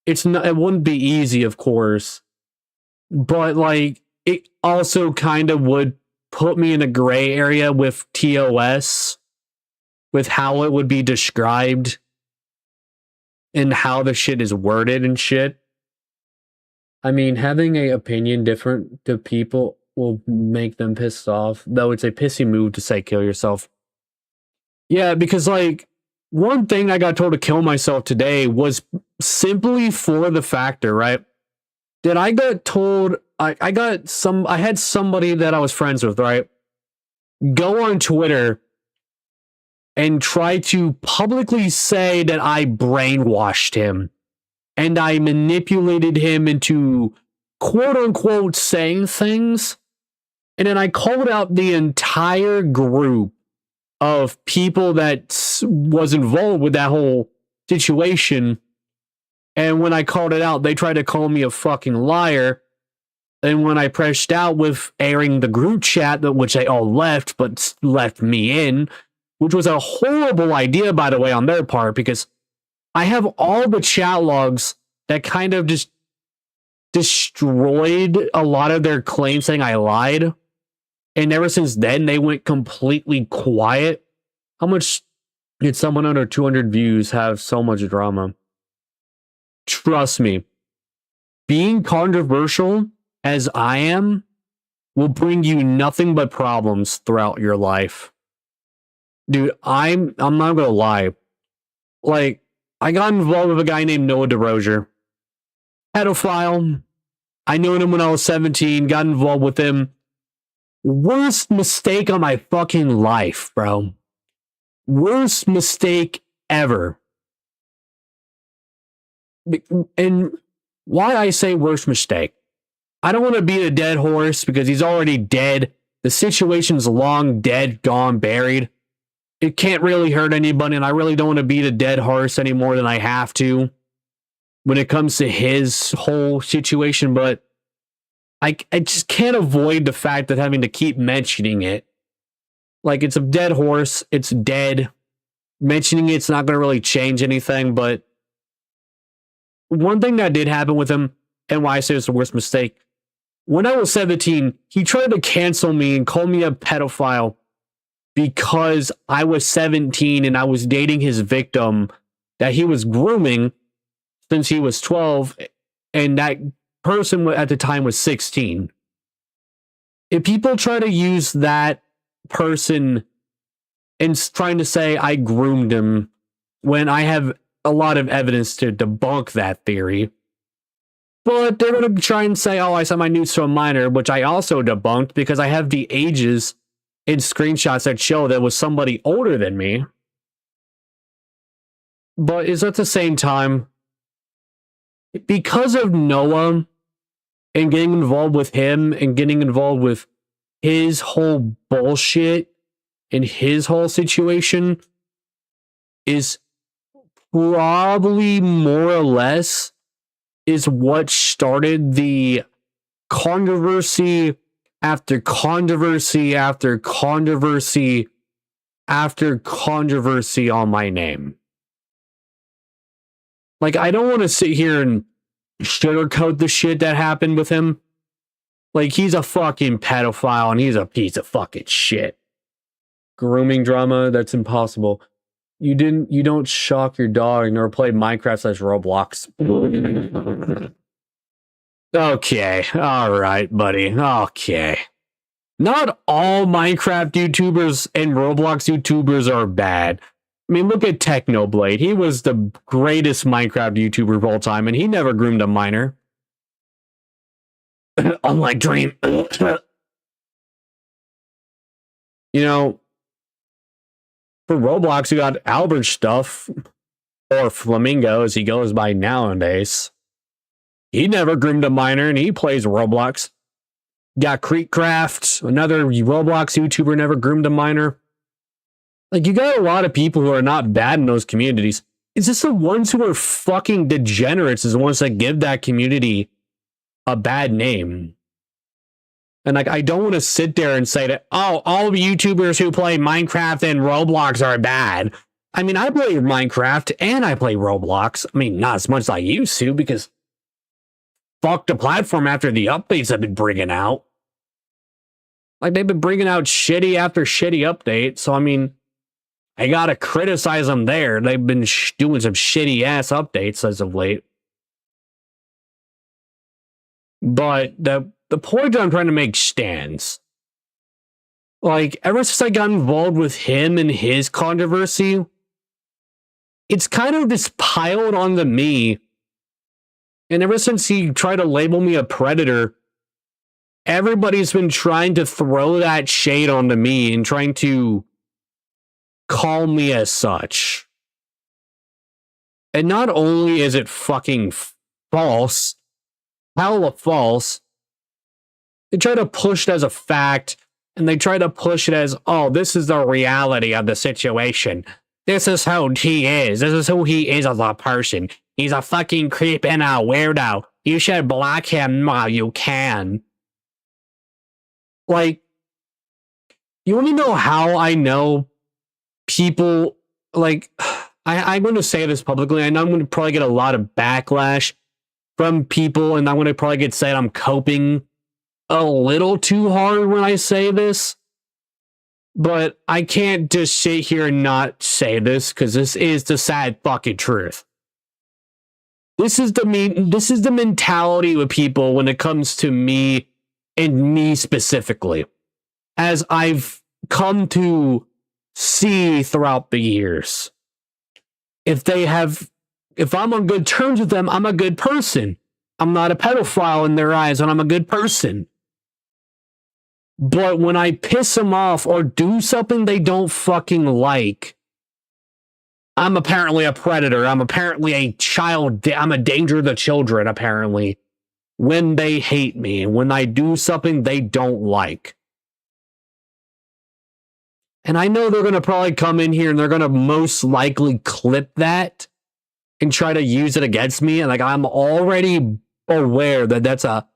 It wouldn't be easy, of course, but, like, it also kind of would put me in a gray area with TOS, with how it would be described. in how the shit is worded and shit. I mean, having a opinion different to people will make them pissed off. Though it's a pissy move to say kill yourself. Yeah, because like one thing I got told to kill myself today was simply for the factor, right? That I got told I had somebody that I was friends with, right? Go on Twitter and try to publicly say that I brainwashed him and I manipulated him into quote unquote saying things. And then I called out the entire group of people that was involved with that whole situation. And when I called it out, they tried to call me a fucking liar. And when I pressed out with airing the group chat, which they all left, but left me in, which was a horrible idea, by the way, on their part, because I have all the chat logs that kind of just destroyed a lot of their claims saying I lied. And ever since then, they went completely quiet. How much did someone under 200 views have so much drama? Trust me, being controversial as I am will bring you nothing but problems throughout your life. Dude, I'm not gonna lie. Like, I got involved with a guy named Noah DeRozier. Pedophile. I knew him when I was 17, got involved with him. Worst mistake of my fucking life, bro. Worst mistake ever. And why I say worst mistake? I don't want to beat a dead horse because he's already dead. The situation's long dead, gone, buried. It can't really hurt anybody, and I really don't want to beat a dead horse any more than I have to when it comes to his whole situation, but I just can't avoid the fact that having to keep mentioning it. Like, it's a dead horse, it's dead. Mentioning it's not going to really change anything, but one thing that did happen with him, and why I say it's the worst mistake, when I was 17, he tried to cancel me and call me a pedophile because I was 17 and I was dating his victim that he was grooming since he was 12, and that person at the time was 16. If people try to use that person and trying to say I groomed him when I have a lot of evidence to debunk that theory, but they're going to try and say, oh, I sent my nudes to a minor, which I also debunked because I have the ages in screenshots that show that was somebody older than me. But it's at the same time, because of Noah and getting involved with him and getting involved with his whole bullshit and his whole situation is probably more or less is what started the controversy after controversy after controversy after controversy on my name. Like, I don't want to sit here and sugarcoat the shit that happened with him. Like, he's a fucking pedophile and he's a piece of fucking shit. Grooming drama, that's impossible. You don't shock your dog nor play Minecraft / Roblox. Okay, alright, buddy. Okay. Not all Minecraft YouTubers and Roblox YouTubers are bad. I mean, look at Technoblade. He was the greatest Minecraft YouTuber of all time, and he never groomed a minor. Unlike Dream. You know, for Roblox, you got Albert Stuff, or Flamingo, as he goes by nowadays. He never groomed a minor, and he plays Roblox. Got Creekcraft, another Roblox YouTuber, never groomed a minor. Like, you got a lot of people who are not bad in those communities. It's just the ones who are fucking degenerates is the ones that give that community a bad name. And, like, I don't want to sit there and say that, oh, all YouTubers who play Minecraft and Roblox are bad. I mean, I play Minecraft and I play Roblox. I mean, not as much as I used to because fuck the platform after the updates have been bringing out. Like, they've been bringing out shitty after shitty update. So, I mean, I gotta criticize them there. They've been doing some shitty ass updates as of late. But the point that I'm trying to make stands. Like, ever since I got involved with him and his controversy, it's kind of just piled onto me. And ever since he tried to label me a predator, everybody's been trying to throw that shade onto me and trying to call me as such. And not only is it fucking false, hella false, they try to push it as a fact, and they try to push it as, oh, this is the reality of the situation. This is who he is. This is who he is as a person. He's a fucking creep and a weirdo. You should block him while you can. Like, you want to know how I know people, like, I'm going to say this publicly. I know I'm going to probably get a lot of backlash from people, and I'm going to probably get said I'm coping a little too hard when I say this, but I can't just sit here and not say this, because this is the sad fucking truth. This is the mentality with people when it comes to me and me specifically, as I've come to see throughout the years. If I'm on good terms with them, I'm a good person. I'm not a pedophile in their eyes, and I'm a good person. But when I piss them off or do something they don't fucking like, I'm apparently a predator. I'm apparently a child. I'm a danger to children, apparently, when they hate me, when I do something they don't like. And I know they're going to probably come in here and they're going to most likely clip that and try to use it against me. And like, I'm already aware that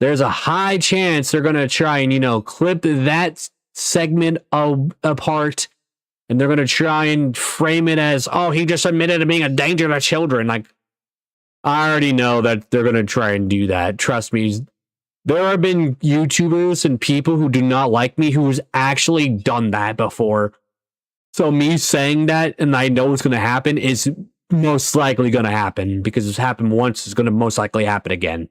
there's a high chance they're going to try and, clip that segment apart, and they're going to try and frame it as, oh, he just admitted to being a danger to children. Like, I already know that they're going to try and do that. Trust me. There have been YouTubers and people who do not like me who's actually done that before. So me saying that, and I know it's going to happen, is most likely going to happen, because it's happened once, it's going to most likely happen again.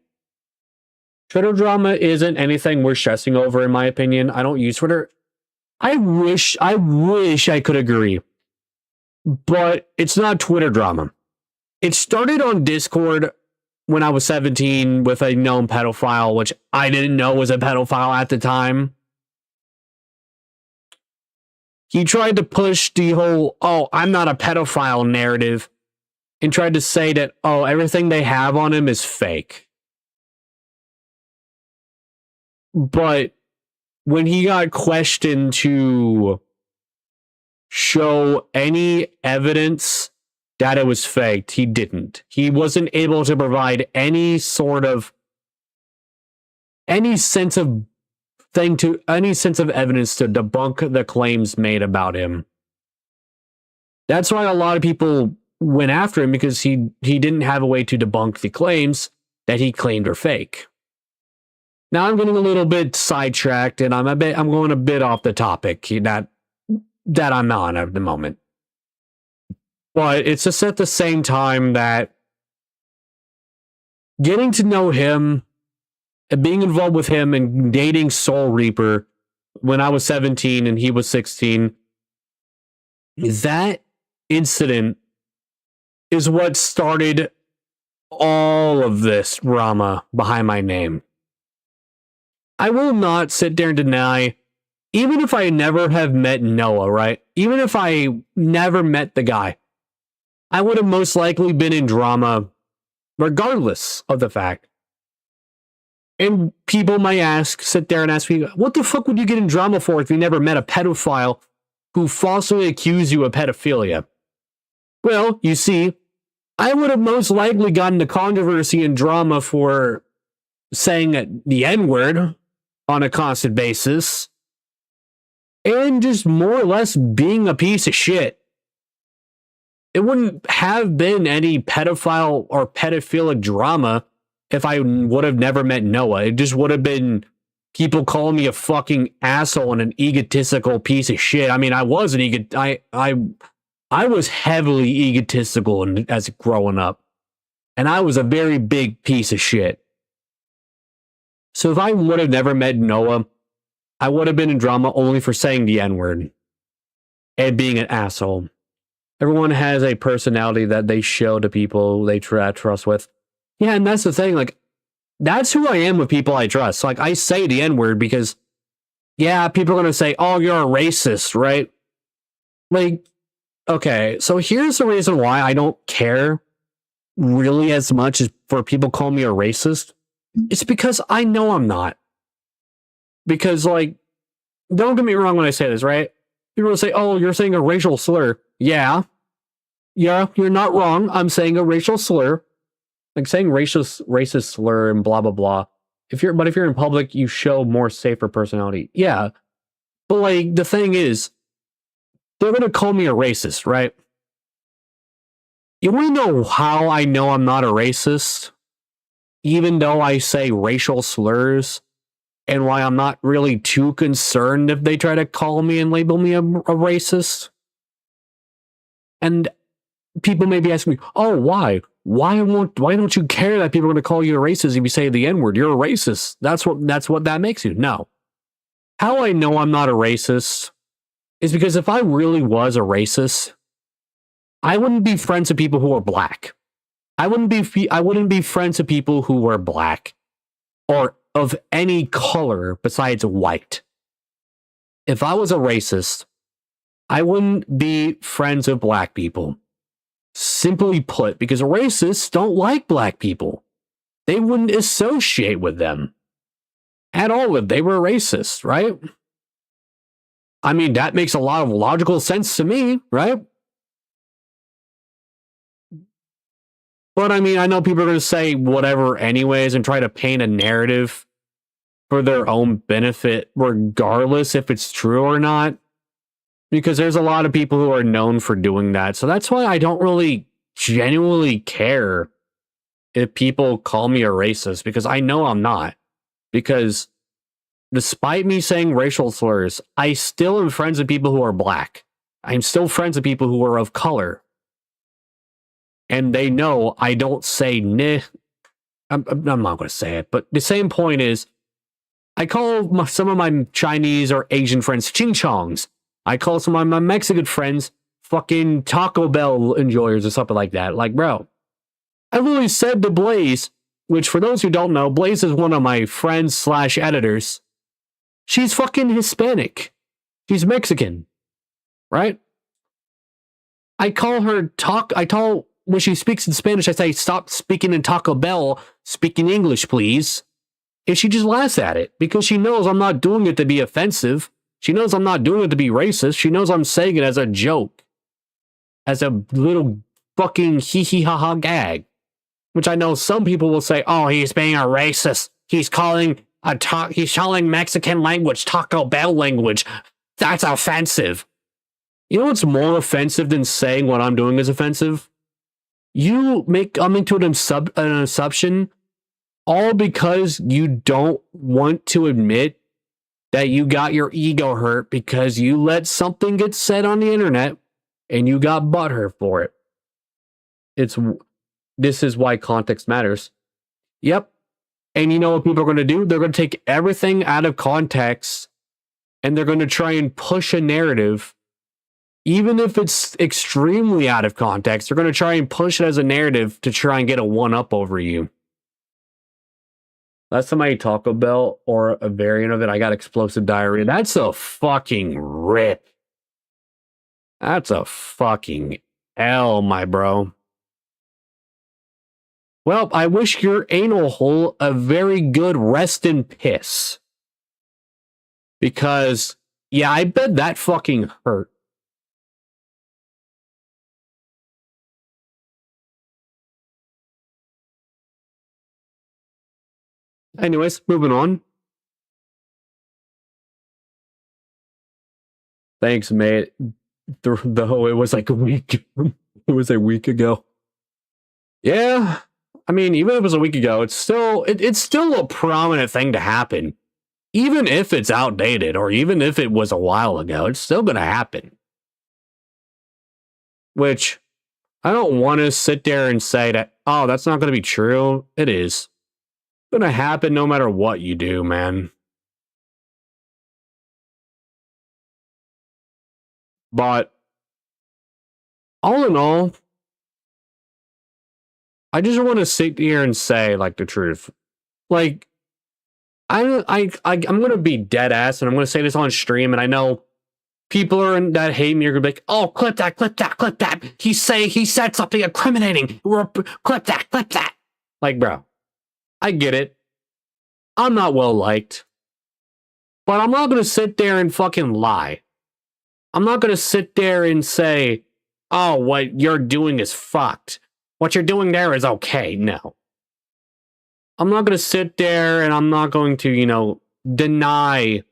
Twitter drama isn't anything worth stressing over, in my opinion. I don't use Twitter. I wish I could agree, but it's not Twitter drama. It started on Discord when I was 17 with a known pedophile, which I didn't know was a pedophile at the time. He tried to push the whole, oh, I'm not a pedophile narrative, and tried to say that, oh, everything they have on him is fake. But when he got questioned to show any evidence that it was faked, he didn't. He wasn't able to provide any sense of evidence to debunk the claims made about him. That's why a lot of people went after him, because he didn't have a way to debunk the claims that he claimed are fake. Now I'm getting a little bit sidetracked, and I'm going a bit off the topic that I'm on at the moment. But it's just at the same time that getting to know him and being involved with him and dating Soul Reaper when I was 17 and he was 16, that incident is what started all of this drama behind my name. I will not sit there and deny, even if I never have met Noah, right? Even if I never met the guy, I would have most likely been in drama regardless of the fact. And people might sit there and ask me, what the fuck would you get in drama for if you never met a pedophile who falsely accused you of pedophilia? Well, you see, I would have most likely gotten the controversy and drama for saying the N-word on a constant basis, and just more or less being a piece of shit. It wouldn't have been any pedophile or pedophilic drama if I would have never met Noah. It just would have been people call me a fucking asshole and an egotistical piece of shit. I mean, I was I was heavily egotistical as growing up, and I was a very big piece of shit. So if I would have never met Noah, I would have been in drama only for saying the N-word and being an asshole. Everyone has a personality that they show to people they trust with. Yeah, and that's the thing. Like, that's who I am with people I trust. Like, I say the N-word because, yeah, people are going to say, oh, you're a racist, right? Like, okay, so here's the reason why I don't care really as much as for people call me a racist. It's because I know I'm not. Because, like, don't get me wrong when I say this, right? People will say, oh, you're saying a racial slur. Yeah, you're not wrong. I'm saying a racial slur. Like saying racist slur and blah, blah, blah. But if you're in public, you show more safer personality. Yeah. But like, the thing is, they're going to call me a racist, right? You want to know how I know I'm not a racist? Even though I say racial slurs, and why I'm not really too concerned if they try to call me and label me a racist? And people may be asking me, oh, why? Why don't you care that people are going to call you a racist if you say the N-word? You're a racist. That's what that makes you. No. How I know I'm not a racist is because if I really was a racist, I wouldn't be friends with people who are black. I wouldn't be friends with people who were black or of any color besides white. If I was a racist, I wouldn't be friends with black people. Simply put, because racists don't like black people. They wouldn't associate with them at all if they were racist, right? I mean, that makes a lot of logical sense to me, right? But I mean, I know people are going to say whatever anyways and try to paint a narrative for their own benefit, regardless if it's true or not. Because there's a lot of people who are known for doing that. So that's why I don't really genuinely care if people call me a racist, because I know I'm not. Because despite me saying racial slurs, I still am friends with people who are black. I'm still friends with people who are of color. And they know I don't say nah. I'm not going to say it, but the same point is, I call some of my Chinese or Asian friends ching chongs. I call some of my Mexican friends fucking Taco Bell enjoyers or something like that. Like, bro, I've always said to Blaze, which for those who don't know, Blaze is one of my friends / editors. She's fucking Hispanic. She's Mexican, right? When she speaks in Spanish, I say, stop speaking in Taco Bell, speak in English, please. And she just laughs at it because she knows I'm not doing it to be offensive. She knows I'm not doing it to be racist. She knows I'm saying it as a joke. As a little fucking hee-hee-ha-ha gag. Which I know some people will say, oh, he's being a racist. He's calling Mexican language Taco Bell language. That's offensive. You know what's more offensive than saying what I'm doing is offensive? You make coming to an assumption all because you don't want to admit that you got your ego hurt because you let something get said on the internet and you got butthurt for it. This is why context matters. Yep. And you know what people are going to do? They're going to take everything out of context and they're going to try and push a narrative. Even if it's extremely out of context, they're going to try and push it as a narrative to try and get a one-up over you. Last time I ate Taco Bell or a variant of it, I got explosive diarrhea. That's a fucking rip. That's a fucking L, my bro. Well, I wish your anal hole a very good rest in piss. Because, yeah, I bet that fucking hurt. Anyways, moving on. Thanks, mate. It was like a week. It was a week ago. Yeah, I mean, even if it was a week ago, it's still a prominent thing to happen. even if it's outdated or even if it was a while ago, it's still going to happen. Which I don't want to sit there and say that, oh, that's not going to be true. It is. It's going to happen no matter what you do, man. But all in all, I just want to sit here and say, like, the truth. Like, I'm going to be dead ass, and I'm going to say this on stream, and I know people that hate me are going to be like, oh, clip that, clip that, clip that. He said something incriminating. Clip that. Like, bro, I get it. I'm not well liked. But I'm not going to sit there and fucking lie. I'm not going to sit there and say, oh, what you're doing is fucked. What you're doing there is okay. No. I'm not going to sit there and I'm not going to, deny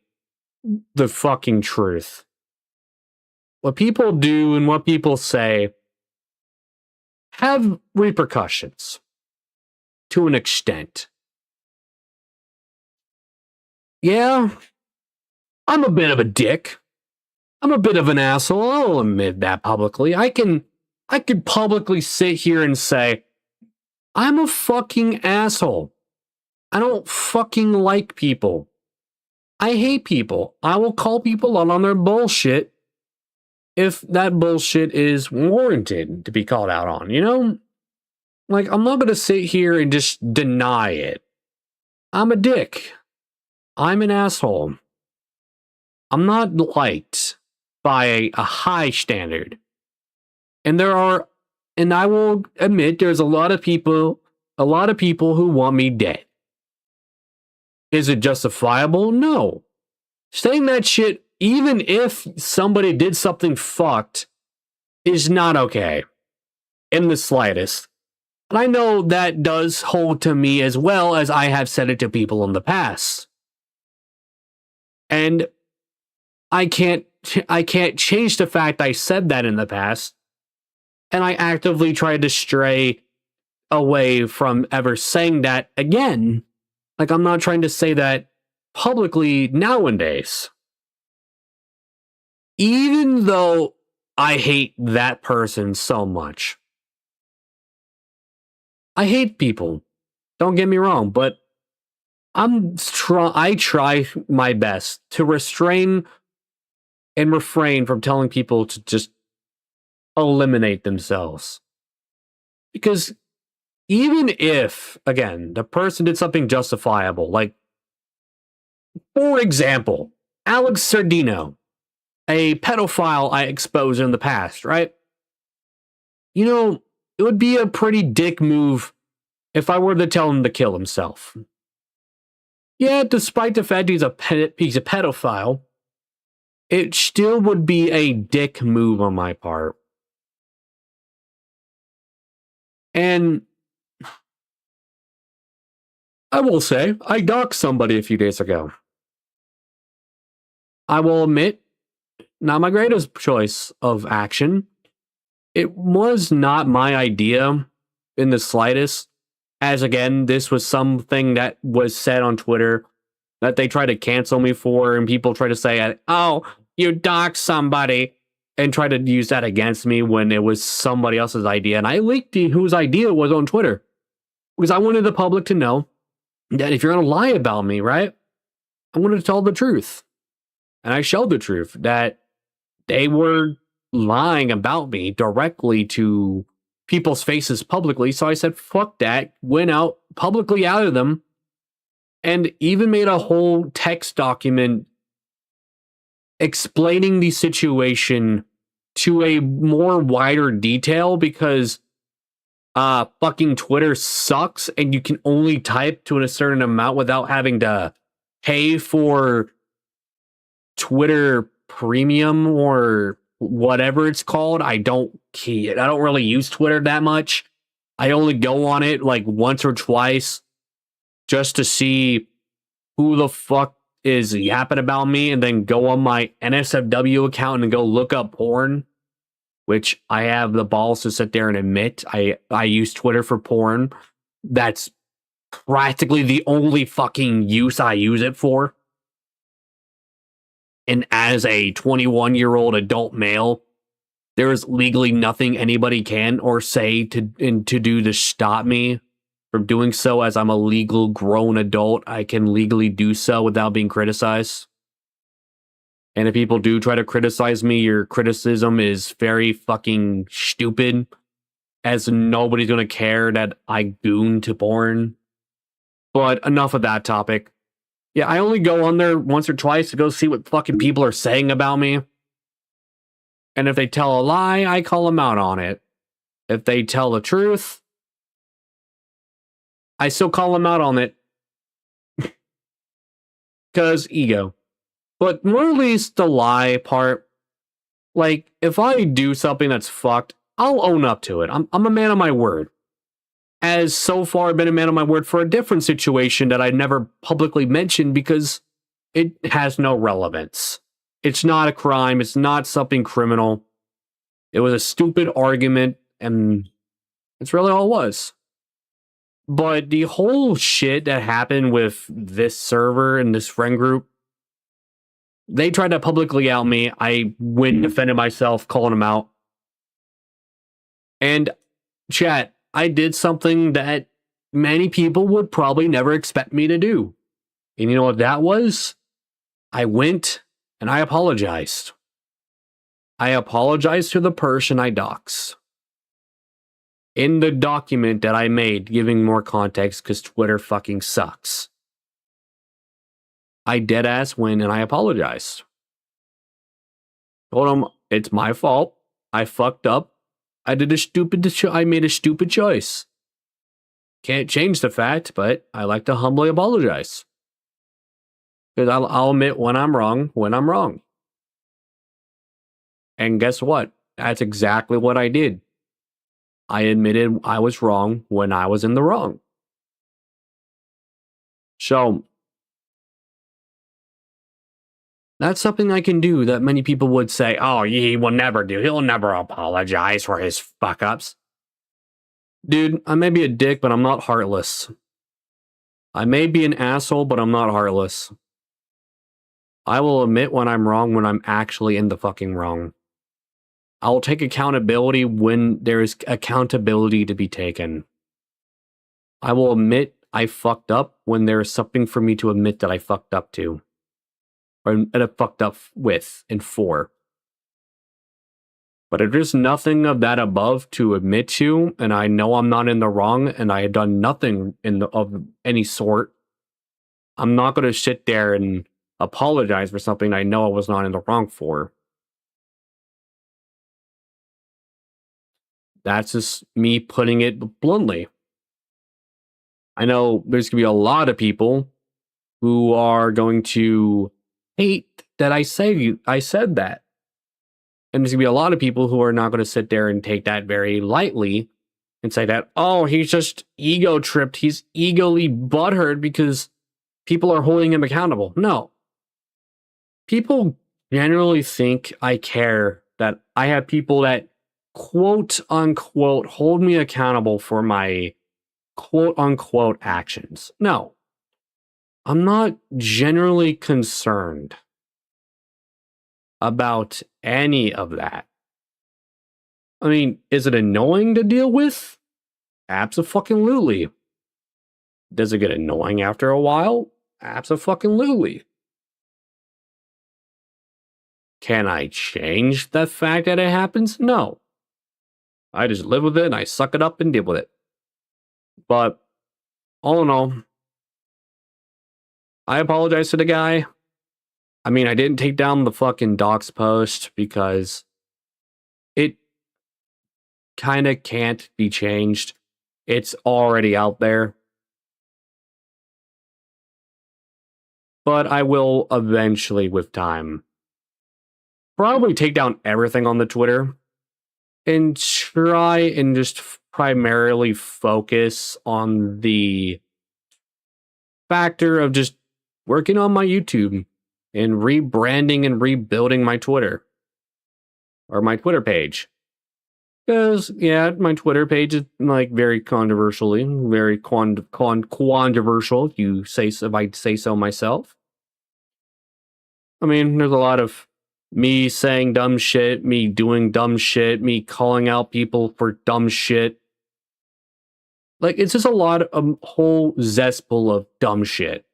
the fucking truth. What people do and what people say have repercussions to an extent. Yeah, I'm a bit of a dick. I'm a bit of an asshole. I'll admit that publicly. I can publicly sit here and say, I'm a fucking asshole. I don't fucking like people. I hate people. I will call people out on their bullshit if that bullshit is warranted to be called out on, Like, I'm not going to sit here and just deny it. I'm a dick. I'm an asshole. I'm not liked by a high standard. And I will admit there's a lot of people who want me dead. Is it justifiable? No. Saying that shit, even if somebody did something fucked, is not okay. In the slightest. And I know that does hold to me as well, as I have said it to people in the past. And I can't change the fact I said that in the past. And I actively tried to stray away from ever saying that again. Like, I'm not trying to say that publicly nowadays. Even though I hate that person so much. I hate people. Don't get me wrong, but I try my best to restrain and refrain from telling people to just eliminate themselves. Because even if, again, the person did something justifiable, like, for example, Alex Sardino, a pedophile I exposed in the past, right? It would be a pretty dick move if I were to tell him to kill himself. Yeah, despite the fact he's a pedophile, it still would be a dick move on my part. And I will say, I doxed somebody a few days ago. I will admit, not my greatest choice of action. It was not my idea in the slightest. As again, this was something that was said on Twitter that they tried to cancel me for, and people try to say, oh, you doxed somebody, and try to use that against me when it was somebody else's idea. And I leaked whose idea it was on Twitter. Because I wanted the public to know that if you're going to lie about me, right, I'm going to tell the truth. And I showed the truth, that they were lying about me directly to people's faces publicly. So I said, fuck that, went out, publicly outed them, and even made a whole text document explaining the situation to a more wider detail, because fucking Twitter sucks and you can only type to a certain amount without having to pay for Twitter Premium or whatever it's called. I don't really use Twitter that much. I only go on it like once or twice just to see who the fuck is yapping about me, and then go on my NSFW account and go look up porn, which I have the balls to sit there and admit I use Twitter for porn. That's practically the only fucking use I use it for. And as a 21-year-old adult male, there is legally nothing anybody can or say to do to stop me from doing so. As I'm a legal grown adult, I can legally do so without being criticized. And if people do try to criticize me, your criticism is very fucking stupid, as nobody's gonna care that I goon to porn. But enough of that topic. Yeah, I only go on there once or twice to go see what fucking people are saying about me. And if they tell a lie, I call them out on it. If they tell the truth, I still call them out on it. Because ego. But more or less the lie part. Like, if I do something that's fucked, I'll own up to it. I'm a man of my word. As so far I've been a man of my word for a different situation that I never publicly mentioned because it has no relevance. It's not a crime. It's not something criminal. It was a stupid argument, and it's really all it was. But the whole shit that happened with this server and this friend group, they tried to publicly out me. I went and defended myself, calling them out. And chat, I did something that many people would probably never expect me to do. And you know what that was? I went and I apologized. I apologized to the person I dox. In the document that I made, giving more context because Twitter fucking sucks. I deadass went and I apologized. Told him it's my fault. I fucked up. I made a stupid choice. Can't change the fact, but I like to humbly apologize. Because I'll admit when I'm wrong. And guess what? That's exactly what I did. I admitted I was wrong when I was in the wrong. So, that's something I can do that many people would say, oh, he will never do. He'll never apologize for his fuck-ups. Dude, I may be a dick, but I'm not heartless. I may be an asshole, but I'm not heartless. I will admit when I'm wrong when I'm actually in the fucking wrong. I will take accountability when there is accountability to be taken. I will admit I fucked up when there is something for me to admit that I fucked up to. Or that I fucked up with and for. But if there's nothing of that above to admit to, and I know I'm not in the wrong, and I have done nothing of any sort, I'm not going to sit there and apologize for something I know I was not in the wrong for. That's just me putting it bluntly. I know there's going to be a lot of people who are going to hate that I said that. And there's going to be a lot of people who are not going to sit there and take that very lightly and say that, oh, he's just ego tripped. He's egally butthurt because people are holding him accountable. No. People generally think I care that I have people that quote unquote hold me accountable for my quote unquote actions. No. I'm not generally concerned about any of that. I mean, is it annoying to deal with? Abso-fucking-lutely. Does it get annoying after a while? Abso-fucking-lutely. Can I change the fact that it happens? No. I just live with it and I suck it up and deal with it. But, all in all, I apologize to the guy. I mean, I didn't take down the fucking docs post because it kind of can't be changed. It's already out there. But I will eventually, with time, probably take down everything on the Twitter and try and just primarily focus on the factor of just working on my YouTube and rebranding and rebuilding my Twitter. Or my Twitter page. Because, yeah, my Twitter page is, like, very controversially, very controversial, if I say so myself. I mean, there's a lot of me saying dumb shit, me doing dumb shit, me calling out people for dumb shit. Like, it's just a lot of a whole zestful of dumb shit.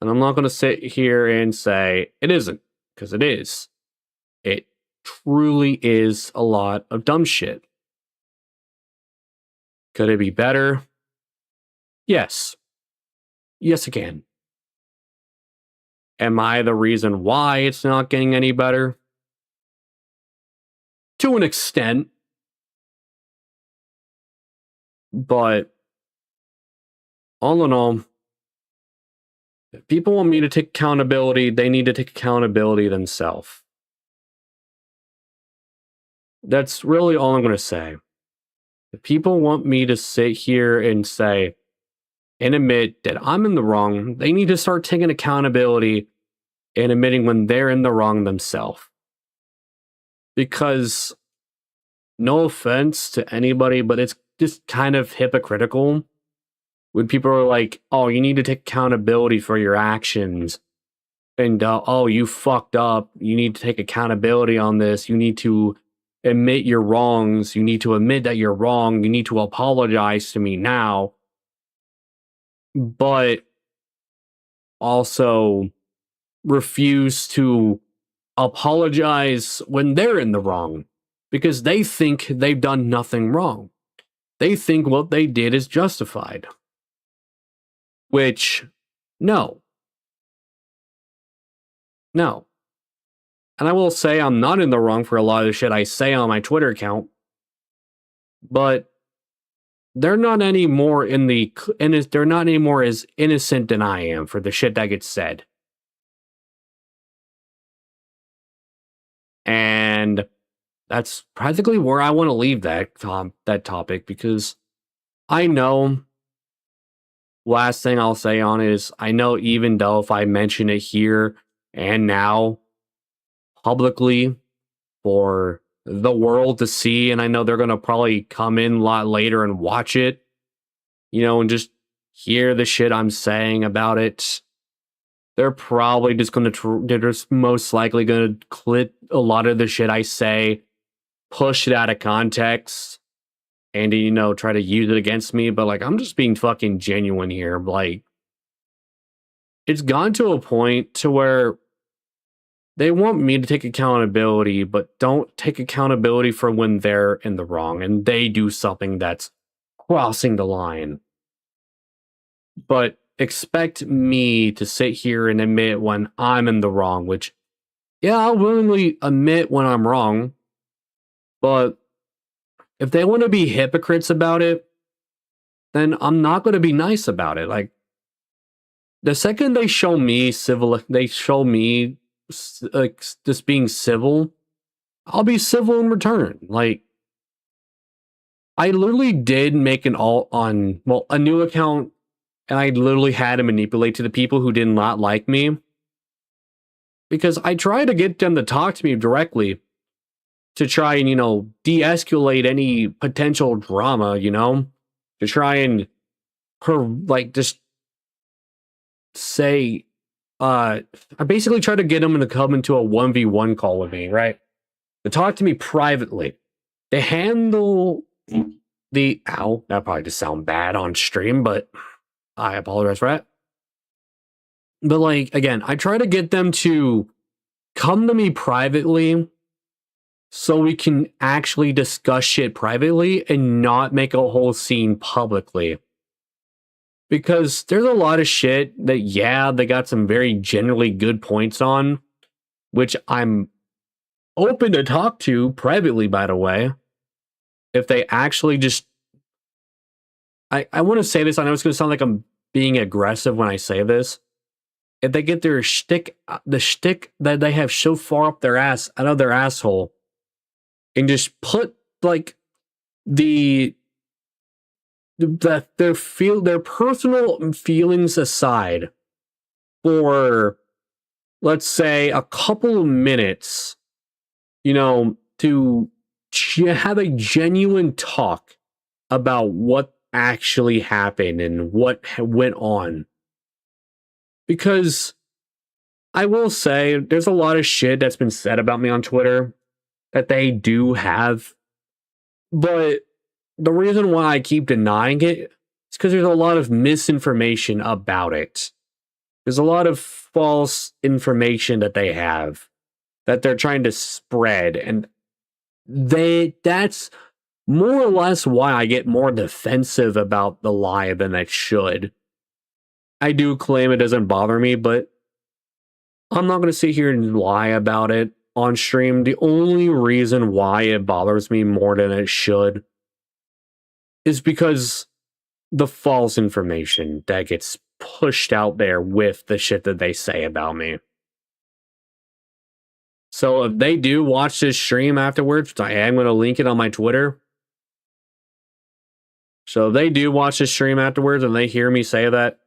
And I'm not going to sit here and say it isn't, because it is. It truly is a lot of dumb shit. Could it be better? Yes. Yes, it can. Am I the reason why it's not getting any better? To an extent. But all in all, if people want me to take accountability, they need to take accountability themselves. That's really all I'm going to say. If people want me to sit here and say and admit that I'm in the wrong, they need to start taking accountability and admitting when they're in the wrong themselves. Because, no offense to anybody, but it's just kind of hypocritical when people are like, oh, you need to take accountability for your actions. And, oh, you fucked up. You need to take accountability on this. You need to admit your wrongs. You need to admit that you're wrong. You need to apologize to me now. But also refuse to apologize when they're in the wrong because they think they've done nothing wrong. They think what they did is justified. Which, no. No. And I will say I'm not in the wrong for a lot of the shit I say on my Twitter account. But they're not any more they're not any more as innocent than I am for the shit that gets said. And that's practically where I want to leave that topic, because I know, last thing I'll say on it is, I know even though if I mention it here and now publicly for the world to see, and I know they're going to probably come in a lot later and watch it, and just hear the shit I'm saying about it, they're probably just going to, they're just most likely going to clip a lot of the shit I say, push it out of context, and, try to use it against me. But, like, I'm just being fucking genuine here. Like, it's gone to a point to where they want me to take accountability, but don't take accountability for when they're in the wrong and they do something that's crossing the line. But expect me to sit here and admit when I'm in the wrong, which, yeah, I'll willingly admit when I'm wrong. But if they want to be hypocrites about it, then I'm not going to be nice about it. Like, the second they show me like just being civil, I'll be civil in return. Like, I literally did make a new account, and I literally had to manipulate to the people who did not like me, because I tried to get them to talk to me directly to try and, de-escalate any potential drama, to try and just say, I basically tried to get them to come into a 1v1 call with me, right? To talk to me privately. To handle that probably just sound bad on stream, but I apologize for that. But, like, again, I try to get them to come to me privately so we can actually discuss shit privately and not make a whole scene publicly. Because there's a lot of shit that, yeah, they got some very generally good points on, which I'm open to talk to privately, by the way. If they actually just... I want to say this, I know it's going to sound like I'm being aggressive when I say this. If they get the shtick that they have so far up their ass, out of their asshole, and just put, like, their personal feelings aside for, let's say, a couple of minutes, to have a genuine talk about what actually happened and what went on. Because I will say there's a lot of shit that's been said about me on Twitter that they do have. But the reason why I keep denying it is because there's a lot of misinformation about it. There's a lot of false information that they have that they're trying to spread. And that's more or less why I get more defensive about the lie than I should. I do claim it doesn't bother me, but I'm not going to sit here and lie about it on stream. The only reason why it bothers me more than it should is because the false information that gets pushed out there with the shit that they say about me. So if they do watch this stream afterwards, I am going to link it on my Twitter. So if they do watch this stream afterwards and they hear me say that,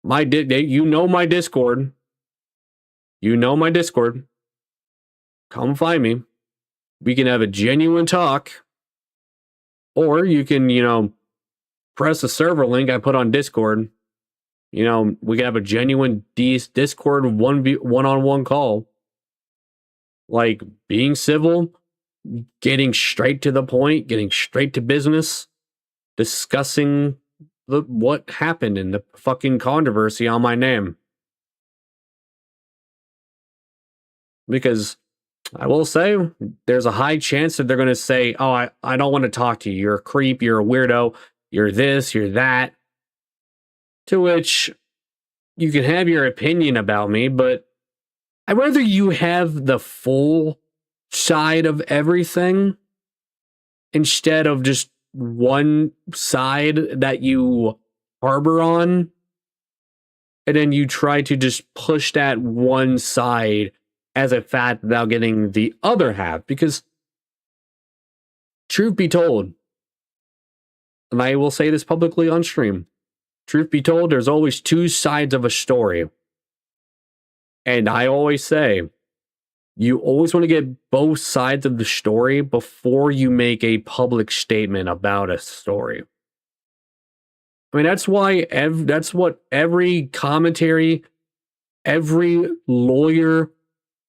you know my Discord. You know my Discord. Come find me. We can have a genuine talk. Or you can, press the server link I put on Discord. We can have a genuine Discord one-on-one call. Like being civil, getting straight to the point, getting straight to business, discussing what happened in the fucking controversy on my name. Because I will say, there's a high chance that they're going to say, oh, I don't want to talk to you. You're a creep. You're a weirdo. You're this. You're that. To which you can have your opinion about me, but I'd rather you have the full side of everything instead of just one side that you harbor on. And then you try to just push that one side as a fact without getting the other half. Because truth be told, and I will say this publicly on stream, truth be told, there's always two sides of a story. And I always say, you always want to get both sides of the story before you make a public statement about a story. I mean, that's what every commentary, every lawyer,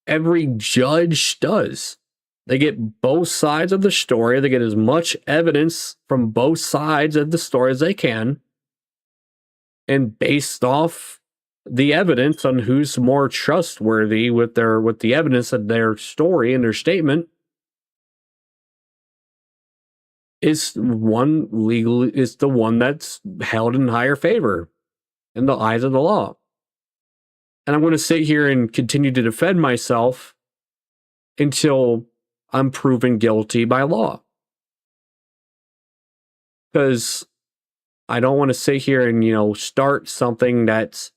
every judge does. They get both sides of the story. They get as much evidence from both sides of the story as they can. And based off the evidence on who's more trustworthy with the evidence of their story and their statement, is the one that's held in higher favor in the eyes of the law. And I'm going to sit here and continue to defend myself until I'm proven guilty by law. Because I don't want to sit here and, start something that's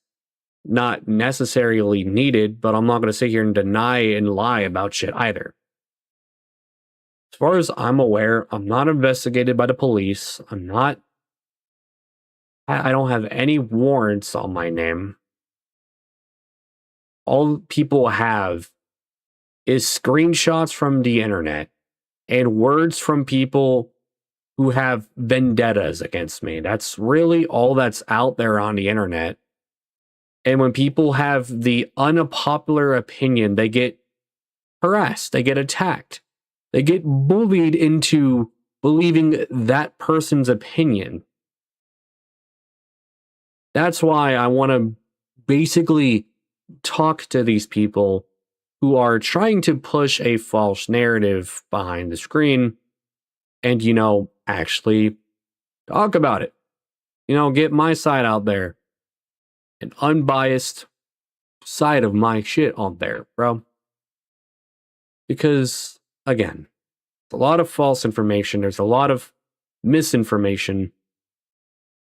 not necessarily needed, but I'm not going to sit here and deny and lie about shit either. As far as I'm aware, I'm not investigated by the police. I don't have any warrants on my name. All people have is screenshots from the internet and words from people who have vendettas against me. That's really all that's out there on the internet. And when people have the unpopular opinion, they get harassed, they get attacked, they get bullied into believing that person's opinion. That's why I want to basically talk to these people who are trying to push a false narrative behind the screen and, actually talk about it. Get my side out there. An unbiased side of my shit on there, bro. Because, again, there's a lot of false information. There's a lot of misinformation.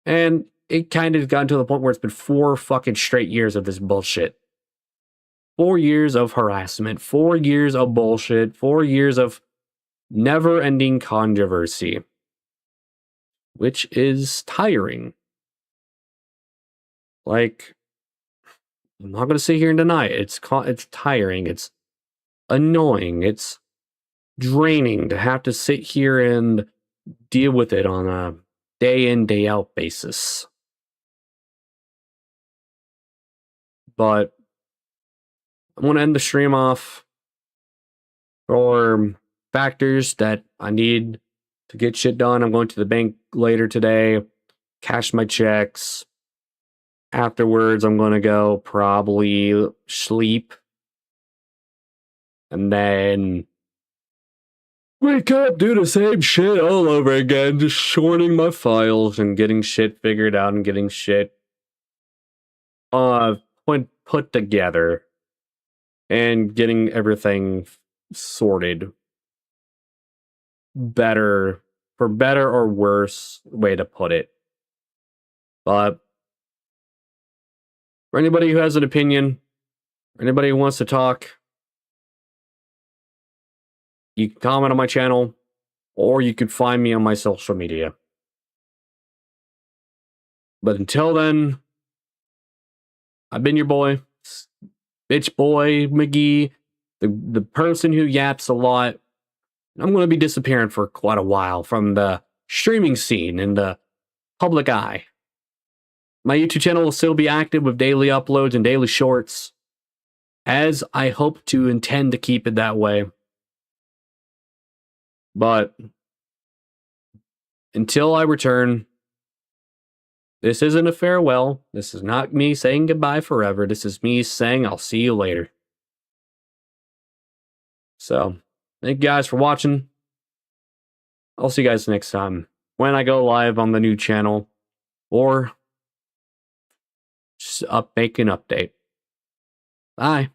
And it kind of gotten to the point where it's been 4 fucking straight years of this bullshit. 4 years of harassment. 4 years of bullshit. 4 years of never-ending controversy. Which is tiring. Like, I'm not going to sit here and deny it. It's tiring. It's annoying. It's draining to have to sit here and deal with it on a day in, day out basis. But I'm going to end the stream off for factors that I need to get shit done. I'm going to the bank later today, cash my checks. Afterwards, I'm going to go probably sleep. And then wake up, do the same shit all over again, just sorting my files and getting shit figured out and getting shit put together and getting everything sorted better, for better or worse way to put it. But for anybody who has an opinion, anybody who wants to talk, you can comment on my channel, or you could find me on my social media. But until then, I've been your boy, Bitch Boy McGee, the person who yaps a lot. I'm going to be disappearing for quite a while from the streaming scene and the public eye. My YouTube channel will still be active with daily uploads and daily shorts, as I hope to intend to keep it that way. But until I return, this isn't a farewell. This is not me saying goodbye forever. This is me saying I'll see you later. So, thank you guys for watching. I'll see you guys next time when I go live on the new channel, or just make an update. Bye.